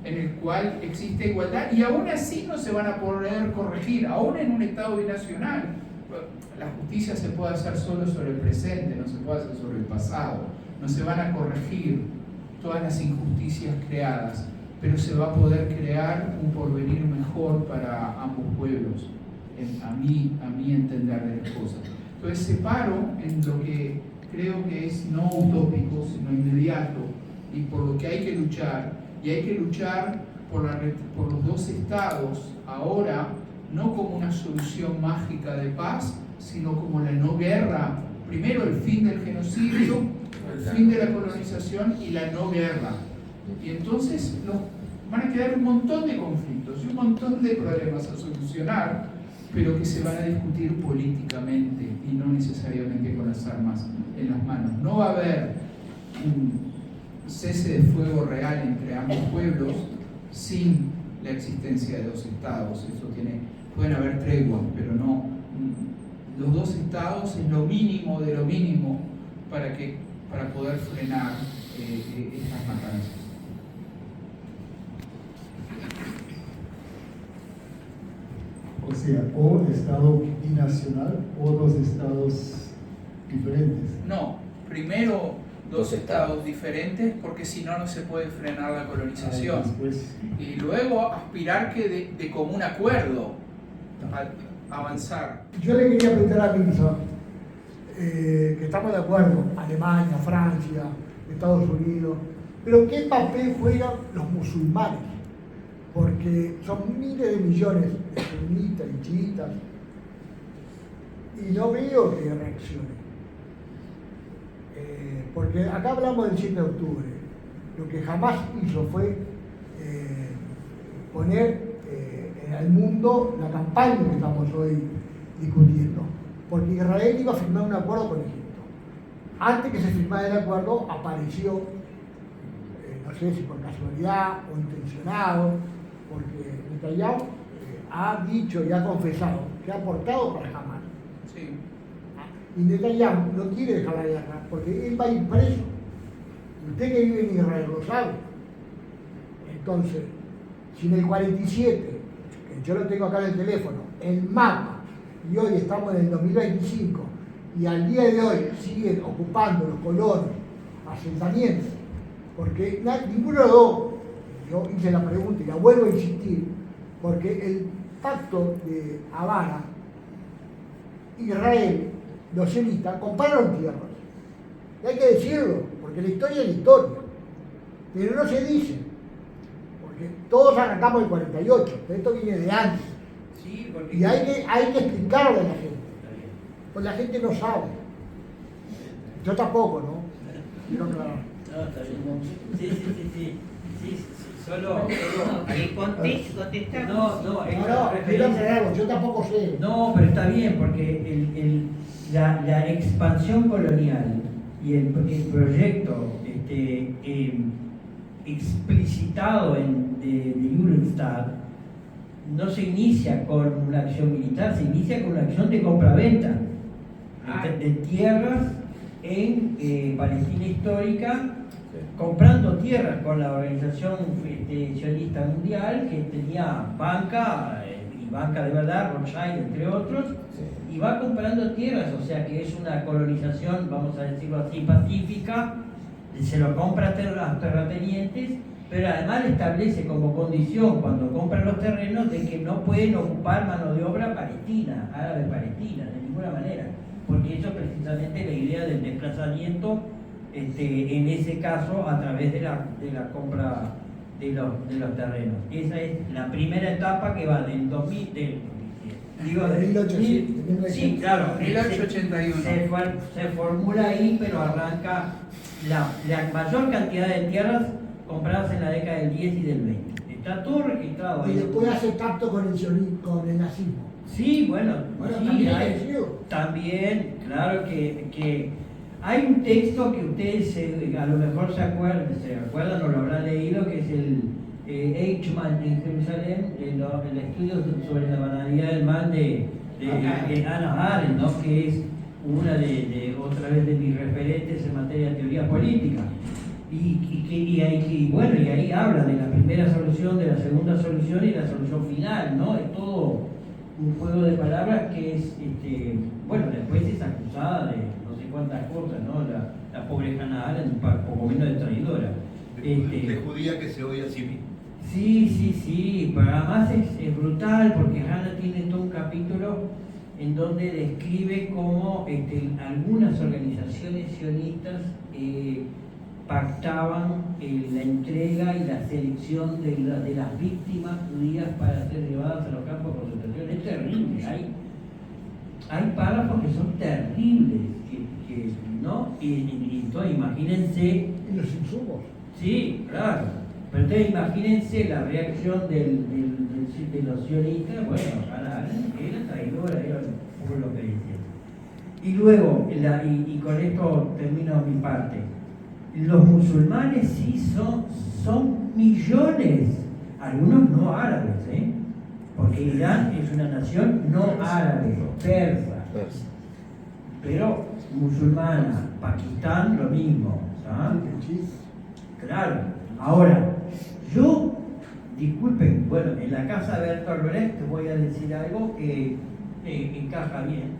en el cual existe igualdad y aún así no se van a poder corregir, aún en un Estado binacional. La justicia se puede hacer solo sobre el presente, no se puede hacer sobre el pasado. No se van a corregir todas las injusticias creadas, pero se va a poder crear un porvenir mejor para ambos pueblos, a mi entender de las cosas. Entonces separo en lo que creo que es no utópico, sino inmediato, y por lo que hay que luchar, y hay que luchar por los dos estados ahora, no como una solución mágica de paz, sino como la no guerra, primero el fin del genocidio, el fin de la colonización y la no guerra. Y entonces van a quedar un montón de conflictos y un montón de problemas a solucionar, pero que se van a discutir políticamente y no necesariamente con las armas en las manos. No va a haber un cese de fuego real entre ambos pueblos sin la existencia de dos estados. Pueden haber treguas, pero no. Los dos estados es lo mínimo de lo mínimo para poder frenar estas matanzas. O sea, o Estado binacional o dos estados diferentes. No, primero dos estados diferentes, porque si no, no se puede frenar la colonización. Y luego aspirar que de común acuerdo avanzar. Yo le quería preguntar a Mirza, que estamos de acuerdo, Alemania, Francia, Estados Unidos, pero ¿qué papel juegan los musulmanes? Porque son miles de millones de sunitas y chiitas y no veo que reaccionen. Porque acá hablamos del 7 de octubre, lo que jamás hizo fue poner al mundo la campaña que estamos hoy discutiendo, porque Israel iba a firmar un acuerdo con Egipto. Antes que se firmara el acuerdo apareció, no sé si por casualidad o intencionado, porque Netanyahu ha dicho y ha confesado que ha aportado para Hamas. Sí. Y Netanyahu no quiere dejar la guerra porque él va a ir preso. Usted que vive en Israel lo sabe. Entonces, si en el 47, que yo lo tengo acá en el teléfono, el mapa, y hoy estamos en el 2025, y al día de hoy siguen ocupando los colonos asentamientos, porque ninguno de los dos, yo hice la pregunta y la vuelvo a insistir, porque el pacto de Habana, Israel, los sionistas, compraron tierras. Y hay que decirlo, porque la historia es la historia, pero no se dice, porque todos arrancamos el 48, pero esto viene de antes. Sí, porque... Y hay que explicarle a la gente, pues la gente no sabe. Yo tampoco, ¿no? Quiero aclarar. No, está bien. Sí. Solo contesta. No, Quiero aclararlo, yo tampoco sé. No, pero está bien, porque la expansión colonial y el proyecto explicitado de Judenstadt no se inicia con una acción militar, se inicia con una acción de compraventa de tierras en Palestina histórica, comprando tierras con la Organización Sionista Mundial, que tenía banca, y banca de verdad, Rothschild entre otros, y va comprando tierras, o sea que es una colonización, vamos a decirlo así, pacífica, se lo compra a los terratenientes, pero además establece como condición cuando compran los terrenos de que no pueden ocupar mano de obra palestina, árabe palestina, de ninguna manera, porque eso precisamente es la idea del desplazamiento, en ese caso a través de la compra de los terrenos. Esa es la primera etapa que va del 2000, digo, de 1800. Sí, claro, 1881. se formula ahí, pero arranca la mayor cantidad de tierras compradas en la década del 10 y del 20. Está todo registrado ahí. Y después hace pacto con el nazismo. Sí, bueno, sí, también claro que hay un texto que ustedes a lo mejor se acuerdan o lo habrán leído, que es el Eichmann en Jerusalén, el estudio sobre la banalidad del mal de Hannah Arendt, ¿no? Que es una otra vez de mis referentes en materia de teoría política. Y ahí habla de la primera solución, de la segunda solución y la solución final, ¿no? Es todo un juego de palabras que es, después es acusada de no sé cuántas cosas, ¿no? La pobre Hannah Arendt, poco menos de traidora. De judía que se odia a sí misma. Sí, pero además es brutal porque Hannah tiene todo un capítulo en donde describe cómo algunas organizaciones sionistas pactaban la entrega y la selección de las víctimas judías para ser llevadas a los campos de concentración. Es terrible, hay párrafos que son terribles, ¿no? Y entonces imagínense... ¿Y los insumos? Sí, claro. Pero entonces imagínense la reacción de los sionistas. Bueno, era traidora, era un poco lo que decía. Y luego, y con esto termino mi parte, los musulmanes sí son millones, algunos no árabes, porque Irán es una nación no árabe, persa, pero musulmana. Pakistán lo mismo, ¿sabes? Claro. Ahora, disculpen, bueno, en la casa de Bertolt Brecht te voy a decir algo que encaja bien,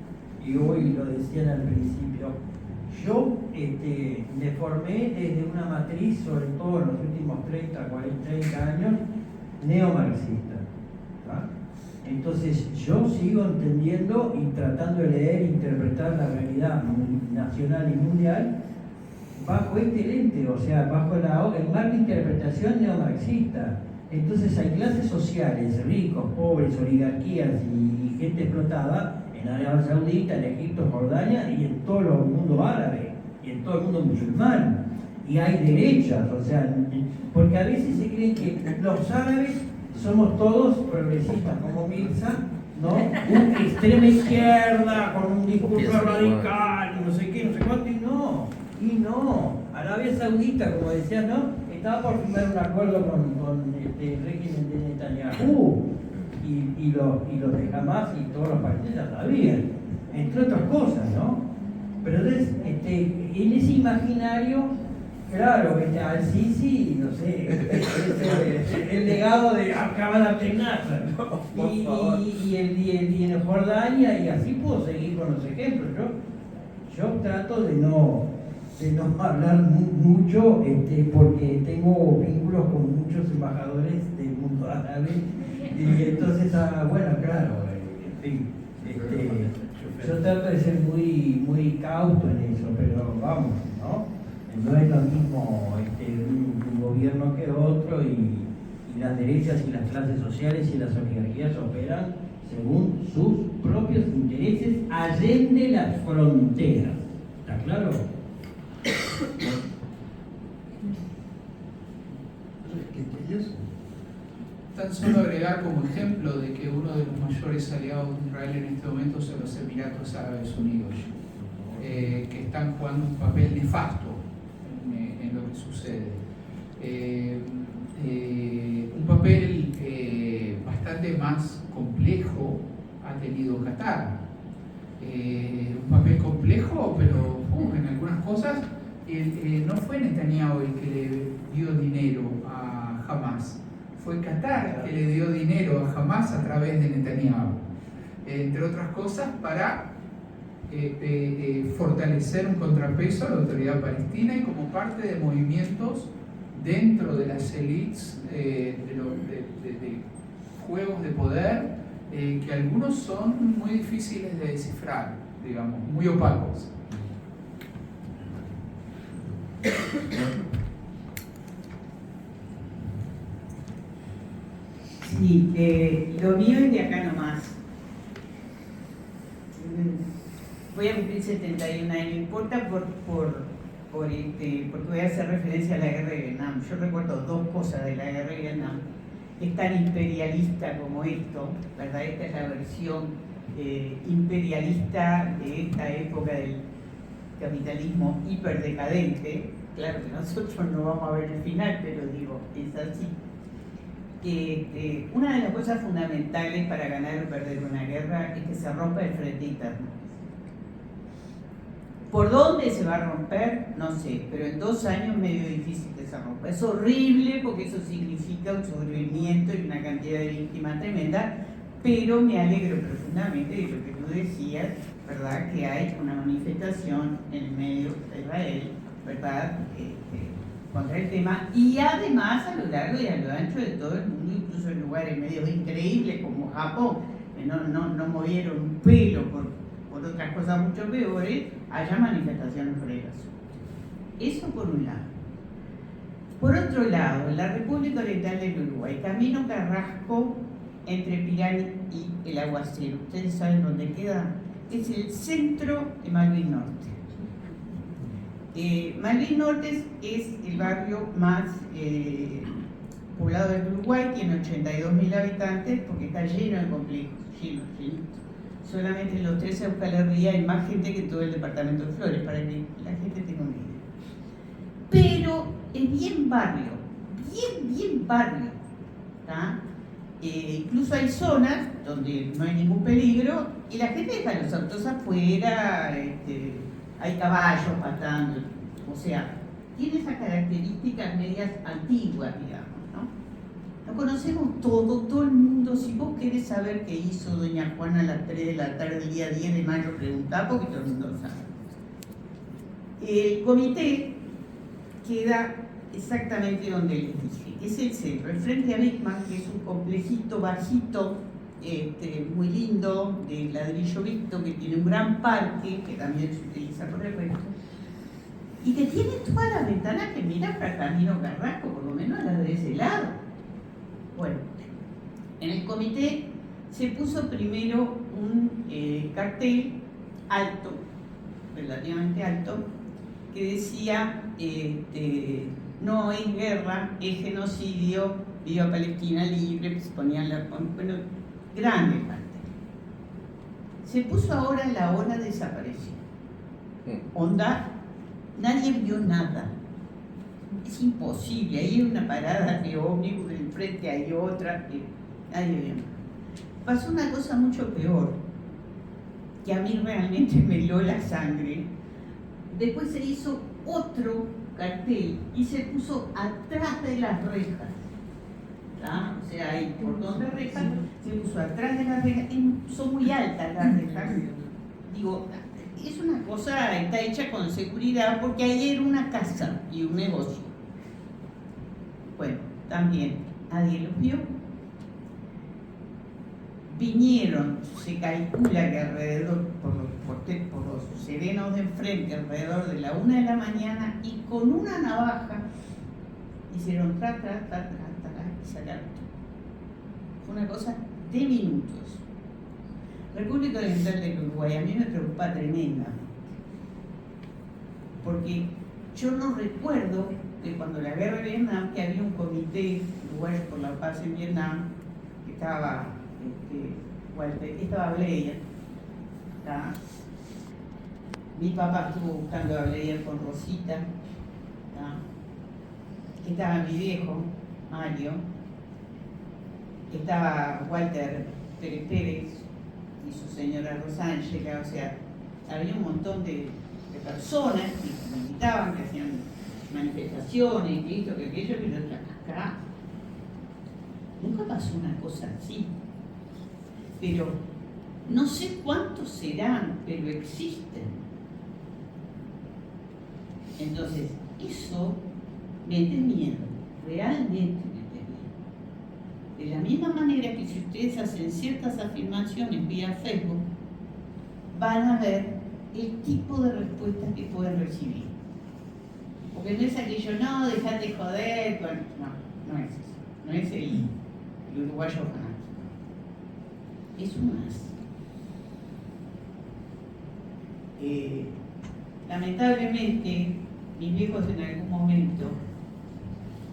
y hoy lo decían al principio. Yo me formé desde una matriz, sobre todo en los últimos 30 años, neomarxista. Entonces yo sigo entendiendo y tratando de leer e interpretar la realidad nacional y mundial bajo este lente, o sea, bajo el marco de interpretación neomarxista. Entonces hay clases sociales, ricos, pobres, oligarquías y gente explotada en Arabia Saudita, en Egipto, Jordania y en todo el mundo árabe y en todo el mundo musulmán. Y hay derechas, o sea, porque a veces se creen que los árabes somos todos progresistas como Mirza, ¿no? Una extrema izquierda con un discurso radical y no sé qué, no sé cuánto, y no. Arabia Saudita, como decía, ¿no? Estaba por firmar un acuerdo con el régimen de Netanyahu y los de Hamas y todos los países ya sabían, entre otras cosas, ¿no? Pero entonces, en ese imaginario, claro, al-Sisi, no sé, el legado de Jabal Abdel Nasser, y en Jordania, y así puedo seguir con los ejemplos. Yo trato de no de no hablar mucho, porque tengo vínculos con muchos embajadores del mundo árabe, y entonces, bueno, claro, en fin, yo trato de ser muy cauto en eso, pero vamos, ¿no? No es lo mismo un gobierno que otro, y las derechas y las clases sociales y las oligarquías operan según sus propios intereses allende las fronteras. ¿Está claro? Tan solo agregar como ejemplo de que uno de los mayores aliados de Israel en este momento son los Emiratos Árabes Unidos, que están jugando un papel nefasto en lo que sucede. Un papel bastante más complejo ha tenido Qatar. Un papel complejo, pero en algunas cosas no fue Netanyahu el que le dio dinero a Hamas, fue Qatar que le dio dinero a Hamas a través de Netanyahu, entre otras cosas para fortalecer un contrapeso a la autoridad palestina y como parte de movimientos dentro de las élites de juegos de poder, que algunos son muy difíciles de descifrar, digamos, muy opacos. Sí, lo mío es de acá nomás. Voy a cumplir 71 años, no importa porque voy a hacer referencia a la guerra de Vietnam. Yo recuerdo dos cosas de la guerra de Vietnam. Es tan imperialista como esto, ¿verdad? Esta es la versión imperialista de esta época del capitalismo hiperdecadente. Claro que nosotros no vamos a ver el final, pero digo, es así. Una de las cosas fundamentales para ganar o perder una guerra es que se rompa el frente interno. ¿Por dónde se va a romper? No sé, pero en 2 años es medio difícil que se rompa. Es horrible porque eso significa un sufrimiento y una cantidad de víctimas tremenda, pero me alegro profundamente de lo que tú decías, ¿verdad? Que hay una manifestación en el medio de Israel, ¿verdad? Contra el tema, y además a lo largo y a lo ancho de todo el mundo, incluso en lugares medios increíbles como Japón, que no movieron un pelo por otras cosas mucho peores, haya manifestaciones por el asunto. Eso por un lado. Por otro lado, en la República Oriental del Uruguay, Camino Carrasco, entre Pirán y el Aguacero, ¿ustedes saben dónde queda? Es el centro de Malvin Norte. Malvin Norte es el barrio más poblado del Uruguay, tiene 82.000 habitantes porque está lleno de complejos, lleno. Solamente en los 13 Euskal hay más gente que en todo el departamento de Flores, para que la gente tenga una idea. Pero es bien barrio, bien barrio. Incluso hay zonas donde no hay ningún peligro y la gente deja los autos afuera, hay caballos pasando, o sea, tiene esas características medias antiguas, digamos, ¿no? Lo conocemos todo el mundo. Si vos querés saber qué hizo doña Juana a las 3 de la tarde el día 10 de mayo, preguntá porque todo el mundo lo sabe. El comité queda exactamente donde les dije, es el centro, el frente a Bismarck, que es un complejito bajito, muy lindo, de ladrillo visto, que tiene un gran parque, que también se utiliza por el resto, y que tiene todas las ventanas que miran para Camino Carrasco, por lo menos las de ese lado. Bueno, en el comité se puso primero un cartel alto, relativamente alto, que decía no es guerra, es genocidio, viva Palestina libre, pues ponían grande cartel. Se puso ahora la ONA desapareció. Onda, nadie vio nada. Es imposible, ahí hay una parada de ómnibus, del frente hay otra, nadie vio nada. Pasó una cosa mucho peor, que a mí realmente me heló la sangre. Después se hizo otro cartel y se puso atrás de las rejas. O sea, hay portón de rejas, se puso atrás de las rejas, son muy altas las rejas. Digo, es una cosa, está hecha con seguridad porque ahí era una casa y un negocio. Bueno, también nadie los vio. Vinieron, se calcula que alrededor, por los serenos de enfrente, alrededor de la 1 de la mañana, y con una navaja hicieron tra, y sacaron. Fue una cosa de minutos. República Oriental del Uruguay a mí me preocupa tremendamente, porque yo no recuerdo que cuando la guerra de Vietnam, que había un comité uruguayo por la paz en Vietnam, que estaba Bleyer, ¿tá? Mi papá estuvo buscando a Bleyer con Rosita, ¿tá? Estaba mi viejo, Mario, estaba Walter Pérez y su señora Rosángela, o sea, había un montón de personas que me invitaban, que hacían manifestaciones, que esto, que aquello, que lo acá. Nunca pasó una cosa así. Pero no sé cuántos serán, pero existen. Entonces, eso mete miedo, realmente mete miedo. De la misma manera que si ustedes hacen ciertas afirmaciones vía Facebook, van a ver el tipo de respuesta que pueden recibir. Porque no es aquello, no, dejate de joder, bueno, no es eso. No es el uruguayo fanático. Es un más. Lamentablemente, mis viejos en algún momento,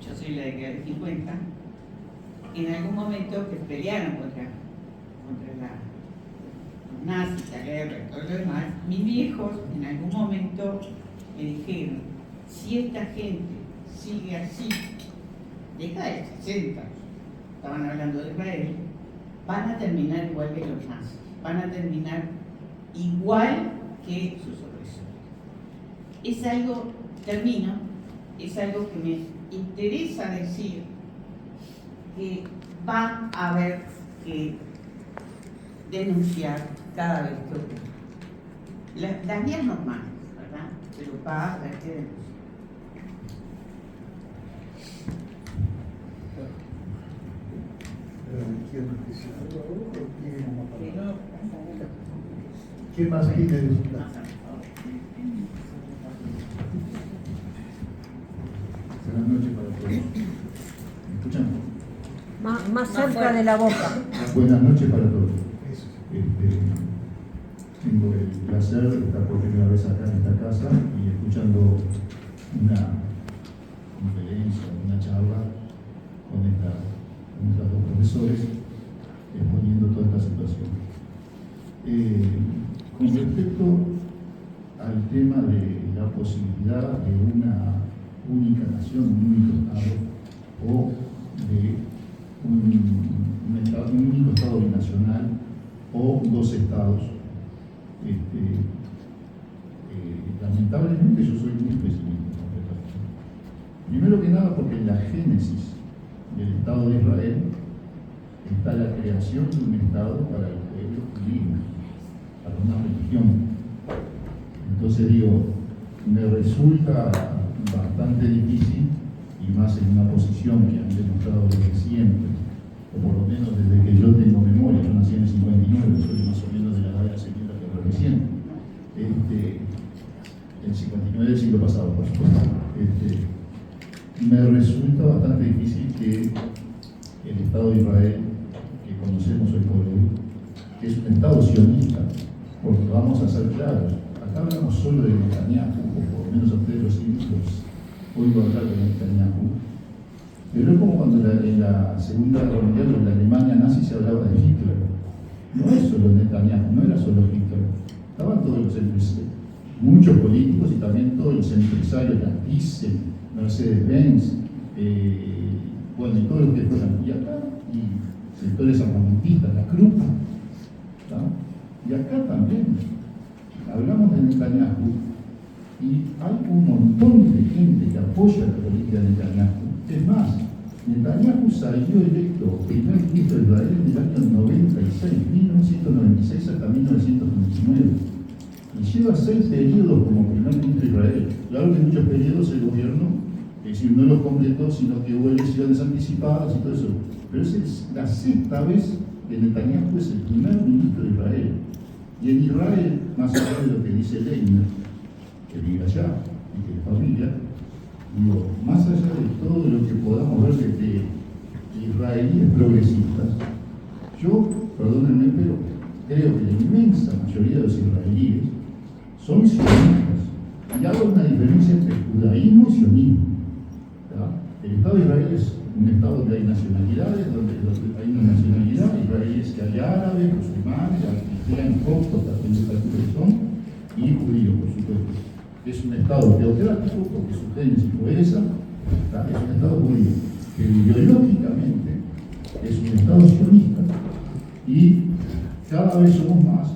yo soy la década de 50, en algún momento que pelearon contra los nazis, la guerra y todo lo demás, mis viejos en algún momento me dijeron, si esta gente sigue así, década de 60, estaban hablando de Israel, van a terminar igual que los nazis, van a terminar igual que sus opresores. Es algo, termino, es algo que me interesa decir, que van a haber que denunciar cada vez que ocurre. Las vías normales, ¿verdad? Pero va a haber que denunciar. ¿Quién más pide? Buenas noches para todos. ¿Me escuchan? Más cerca de la boca. Buenas noches para todos. Tengo el placer de estar por primera vez acá en esta casa y escuchando una conferencia, una charla con estos dos profesores exponiendo toda esta situación. Con respecto al tema de la posibilidad de una única nación, un único Estado, o de un único Estado binacional, o dos Estados, lamentablemente yo soy muy pesimista con respecto. Primero que nada porque en la génesis del Estado de Israel está la creación de un Estado para el pueblo judío, para una religión. Entonces digo, me resulta bastante difícil, y más en una posición que han demostrado desde siempre, o por lo menos desde que yo tengo memoria. Yo nací en el 59, soy más o menos de la edad de la señora que lo recién. El 59 del siglo pasado, por supuesto. Me resulta bastante difícil que el Estado de Israel, que conocemos hoy por hoy, que es un Estado sionista, porque vamos a ser claros, acá hablamos solo de Netanyahu, o por lo menos a ustedes los oigo hablar de Netanyahu, pero es como cuando en la Segunda Guerra Mundial en la Alemania nazi se hablaba de Hitler. No es solo Netanyahu, no era solo Hitler, estaban todos los empresarios, muchos políticos y también todos los empresarios, la Thyssen, Mercedes-Benz, bueno, y todos los que fueron, y acá, y sectores armamentistas, la Krupp, y acá también hablamos de Netanyahu, y hay un montón de gente que apoya la política de Netanyahu. Es más, Netanyahu salió electo primer ministro de Israel en el año 96, 1996 hasta 1999. Y lleva 6 periodos como primer ministro de Israel. Claro que en muchos periodos el gobierno, es decir, no los completó, sino que hubo elecciones anticipadas y todo eso. Pero es la 6ª vez que Netanyahu es el primer ministro de Israel. Y en Israel, más allá de lo que dice Lenin, que vive allá y que es familia, digo, más allá de todo lo que podamos ver de israelíes progresistas, yo, perdónenme, pero creo que la inmensa mayoría de los israelíes son sionistas. Y hago una diferencia entre judaísmo y sionismo. El Estado de Israel es un Estado donde hay nacionalidades, donde hay una nacionalidad, israelíes que hay árabes, musulmanes, cristianos, coptos, que son, y judíos, por supuesto. Es un Estado teocrático, porque su génesis fue esa, es un Estado judío, pero ideológicamente es un Estado sionista, y cada vez somos más.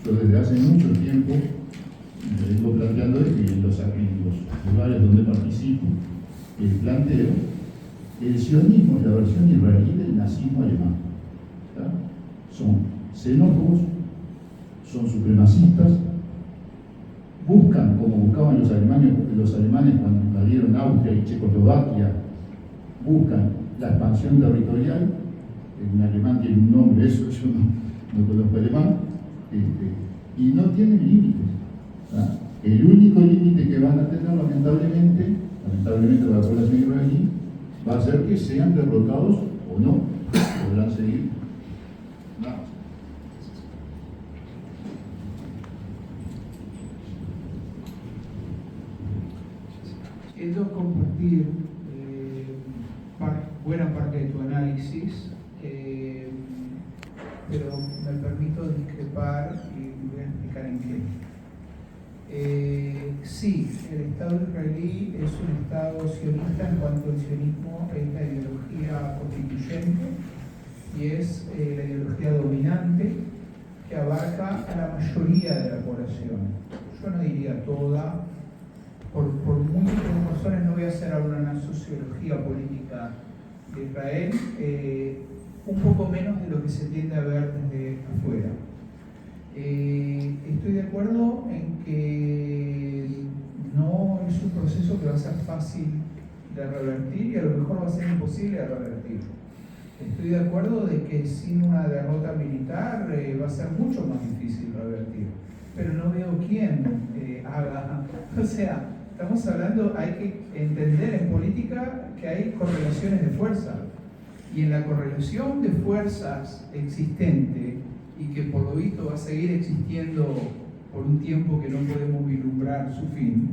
Yo desde hace mucho tiempo me vengo planteando que en los lugares donde participo, planteo el sionismo es la versión israelí del nazismo alemán. Son xenófobos, son supremacistas, buscan, como buscaban los alemanes cuando invadieron Austria y Checoslovaquia, buscan la expansión territorial. En alemán tiene un nombre, eso yo no conozco alemán, y no tienen límites. El único límite que van a tener, lamentablemente para la población israelí, va a ser que sean derrotados o no, podrán seguir. Nada más. Quiero compartir buena parte de tu análisis, pero me permito discrepar y voy a explicar en qué. Sí, el Estado israelí es un Estado sionista en cuanto el sionismo es la ideología constituyente y es la ideología dominante que abarca a la mayoría de la población. Yo no diría toda, por múltiples razones. No voy a hacer ahora una sociología política de Israel, un poco menos de lo que se tiende a ver desde afuera. Estoy de acuerdo en que no es un proceso que va a ser fácil de revertir y a lo mejor va a ser imposible de revertir. Estoy de acuerdo de que sin una derrota militar va a ser mucho más difícil revertir, pero no veo quién haga. O sea, estamos hablando, hay que entender en política que hay correlaciones de fuerza, y en la correlación de fuerzas existente, y que por lo visto va a seguir existiendo por un tiempo que no podemos vislumbrar su fin,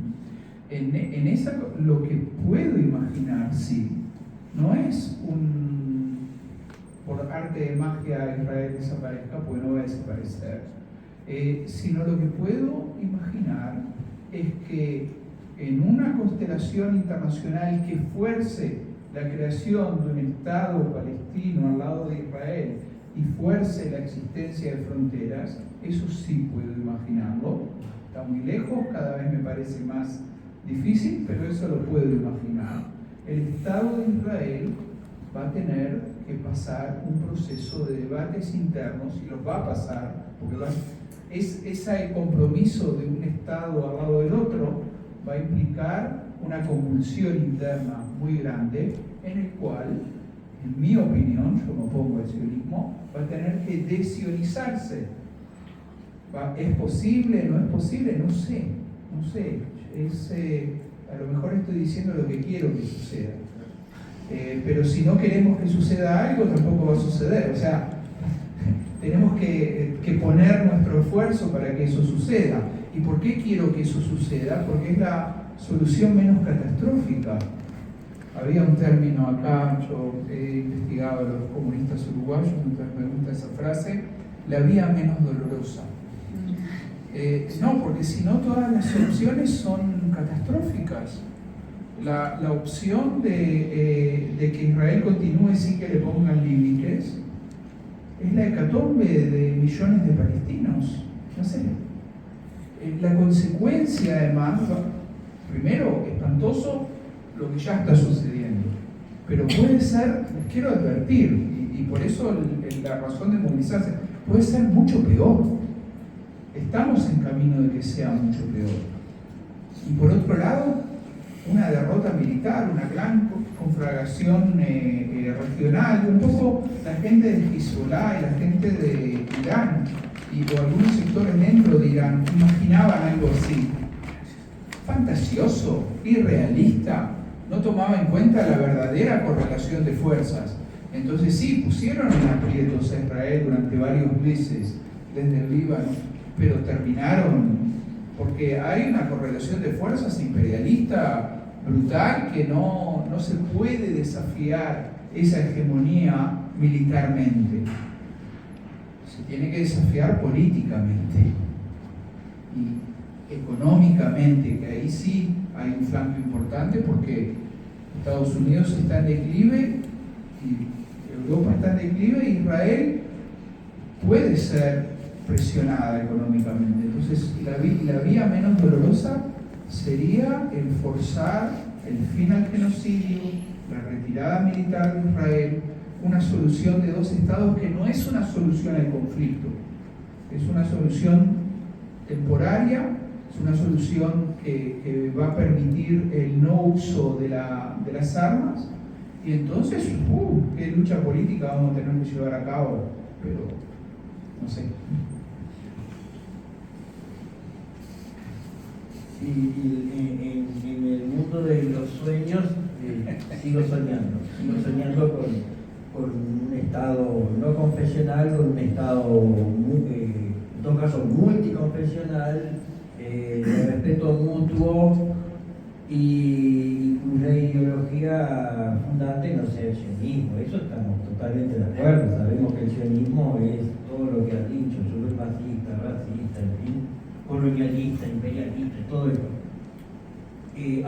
en esa, lo que puedo imaginar, sí, no es por arte de magia Israel desaparezca, porque no va a desaparecer, sino lo que puedo imaginar es que en una constelación internacional que fuerce la creación de un Estado palestino al lado de Israel y fuerce la existencia de fronteras, eso sí puedo imaginarlo. Está muy lejos, cada vez me parece más difícil, pero eso lo puedo imaginar. El Estado de Israel va a tener que pasar un proceso de debates internos, y los va a pasar, porque ese compromiso de un Estado al lado del otro va a implicar una convulsión interna muy grande, en el cual, en mi opinión, yo me opongo al sionismo, va a tener que desionizarse. ¿Es posible? ¿No es posible? No sé. A lo mejor estoy diciendo lo que quiero que suceda. Pero si no queremos que suceda algo, tampoco va a suceder. O sea, tenemos que poner nuestro esfuerzo para que eso suceda. ¿Y por qué quiero que eso suceda? Porque es la solución menos catastrófica. Había un término acá, yo he investigado a los comunistas uruguayos, entonces me gusta esa frase, la vía menos dolorosa. No, porque si no todas las soluciones son catastróficas. La opción de que Israel continúe sin que le pongan límites es la hecatombe de millones de palestinos. No sé. La consecuencia, además, primero, espantoso lo que ya está sucediendo, pero puede ser, les quiero advertir, y por eso la razón de movilizarse, puede ser mucho peor. estamos en camino de que sea mucho peor. Y por otro lado, una derrota militar, una gran conflagración regional, un poco la gente de Hezbollah y la gente de Irán, o algunos sectores dentro de Irán, imaginaban algo así. Fantasioso, irrealista, no tomaba en cuenta la verdadera correlación de fuerzas. Entonces sí, pusieron en aprietos a Israel durante varios meses desde el Líbano, pero terminaron, porque hay una correlación de fuerzas imperialista brutal que no se puede desafiar esa hegemonía militarmente. Se tiene que desafiar políticamente y económicamente, que ahí sí hay un flanco importante porque Estados Unidos está en declive y Europa está en declive e Israel puede ser presionada económicamente. Entonces la vía menos dolorosa sería el forzar el fin al genocidio, la retirada militar de Israel, una solución de dos estados que no es una solución al conflicto, es una solución temporaria, es una solución que va a permitir el no uso de las armas, y entonces, qué lucha política vamos a tener que llevar a cabo, pero no sé. Y en el mundo de los sueños sigo soñando con un estado no confesional, con un estado, en todo caso, multiconfesional, de respeto mutuo y cuya ideología fundante no sea el sionismo. Eso estamos totalmente de acuerdo. Sabemos que el sionismo es todo lo que has dicho, supremacista, racista, en fin, colonialista, imperialista, todo eso.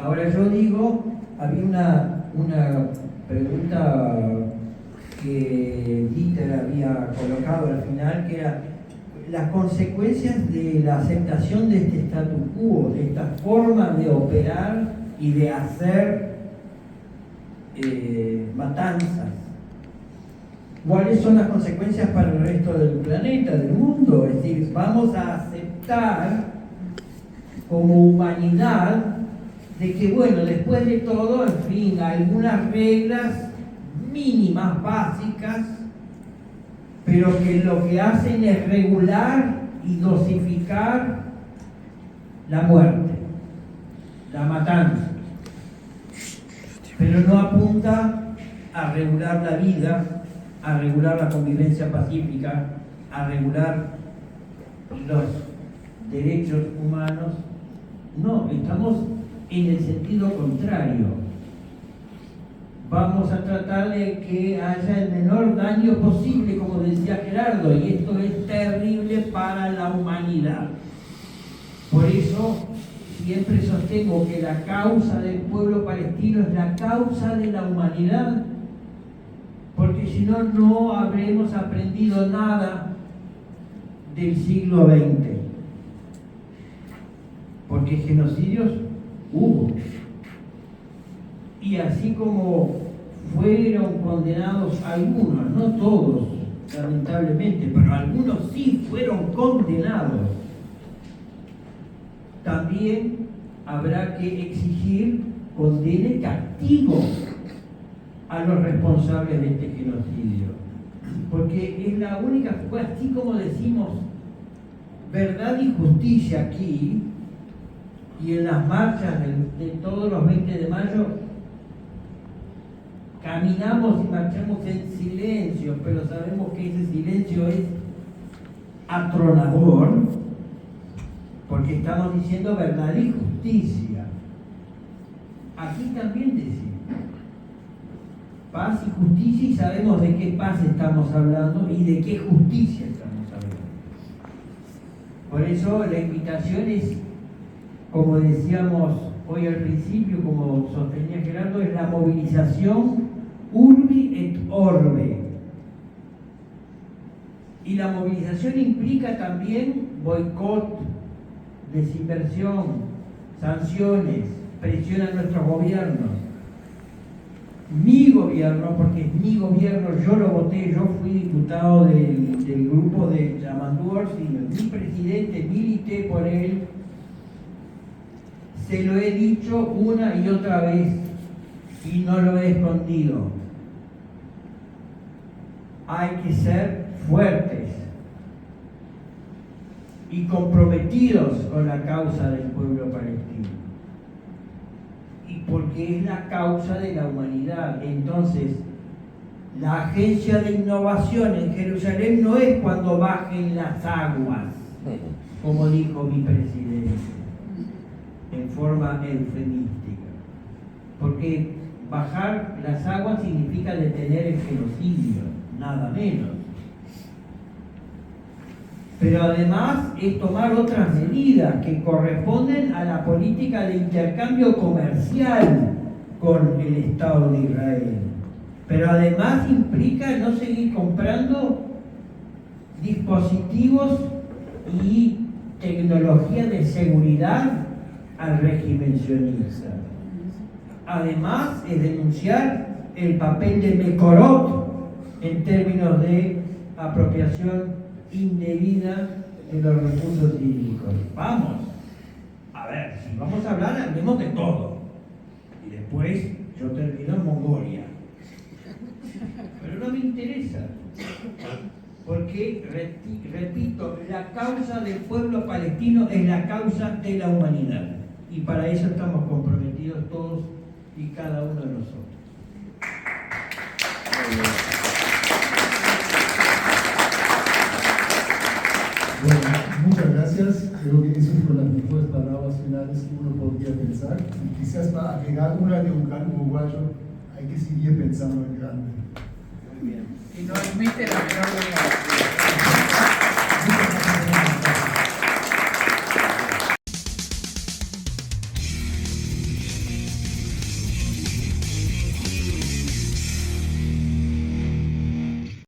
Ahora yo digo, había una pregunta que Dieter había colocado al final, que era las consecuencias de la aceptación de este statu quo, de esta forma de operar y de hacer matanzas. ¿Cuáles son las consecuencias para el resto del planeta, del mundo? Es decir, vamos a aceptar como humanidad de que, bueno, después de todo, en fin, algunas reglas mínimas, básicas, pero que lo que hacen es regular y dosificar la muerte, la matanza, pero no apunta a regular la vida, a regular la convivencia pacífica, a regular los derechos humanos. No, estamos en el sentido contrario. Vamos a tratar de que haya el menor daño posible, como decía Gerardo, y esto es terrible para la humanidad. Por eso siempre sostengo que la causa del pueblo palestino es la causa de la humanidad, porque si no, no habremos aprendido nada del siglo XX. Porque genocidios hubo. Y así como fueron condenados algunos, no todos, lamentablemente, pero algunos sí fueron condenados, también habrá que exigir condena y castigo a los responsables de este genocidio. Porque es la única, así como decimos verdad y justicia aquí, y en las marchas de todos los 20 de mayo, caminamos y marchamos en silencio, pero sabemos que ese silencio es atronador, porque estamos diciendo verdad y justicia. Aquí también decimos paz y justicia, y sabemos de qué paz estamos hablando y de qué justicia estamos hablando. Por eso la invitación es, como decíamos hoy al principio, como sostenía Gerardo, es la movilización urbi et orbe. Y la movilización implica también boicot, desinversión, sanciones, presión a nuestros gobiernos. Mi gobierno, porque es mi gobierno, yo lo voté, yo fui diputado del grupo de Yamandu Orsi, mi presidente, mi luché por él, se lo he dicho una y otra vez y no lo he escondido. Hay que ser fuertes y comprometidos con la causa del pueblo palestino. Y porque es la causa de la humanidad. Entonces, la agencia de innovación en Jerusalén no es cuando bajen las aguas, como dijo mi presidente, en forma eufemística. Porque bajar las aguas significa detener el genocidio, nada menos. Pero además es tomar otras medidas que corresponden a la política de intercambio comercial con el Estado de Israel. Pero además implica no seguir comprando dispositivos y tecnología de seguridad al régimen sionista. Además es denunciar el papel de Mekorot en términos de apropiación indebida de los recursos hídricos. Vamos, a ver, si vamos a hablar, hablemos de todo. Y después yo termino en Mongolia. Pero no me interesa. Porque, repito, la causa del pueblo palestino es la causa de la humanidad. Y para eso estamos comprometidos todos y cada uno de nosotros. Bueno, muchas gracias. Creo que eso fueron las mejores palabras finales que uno podría pensar. Y quizás para agregar una de un gran uruguayo, hay que seguir pensando en grande. Y no admite la menor duda.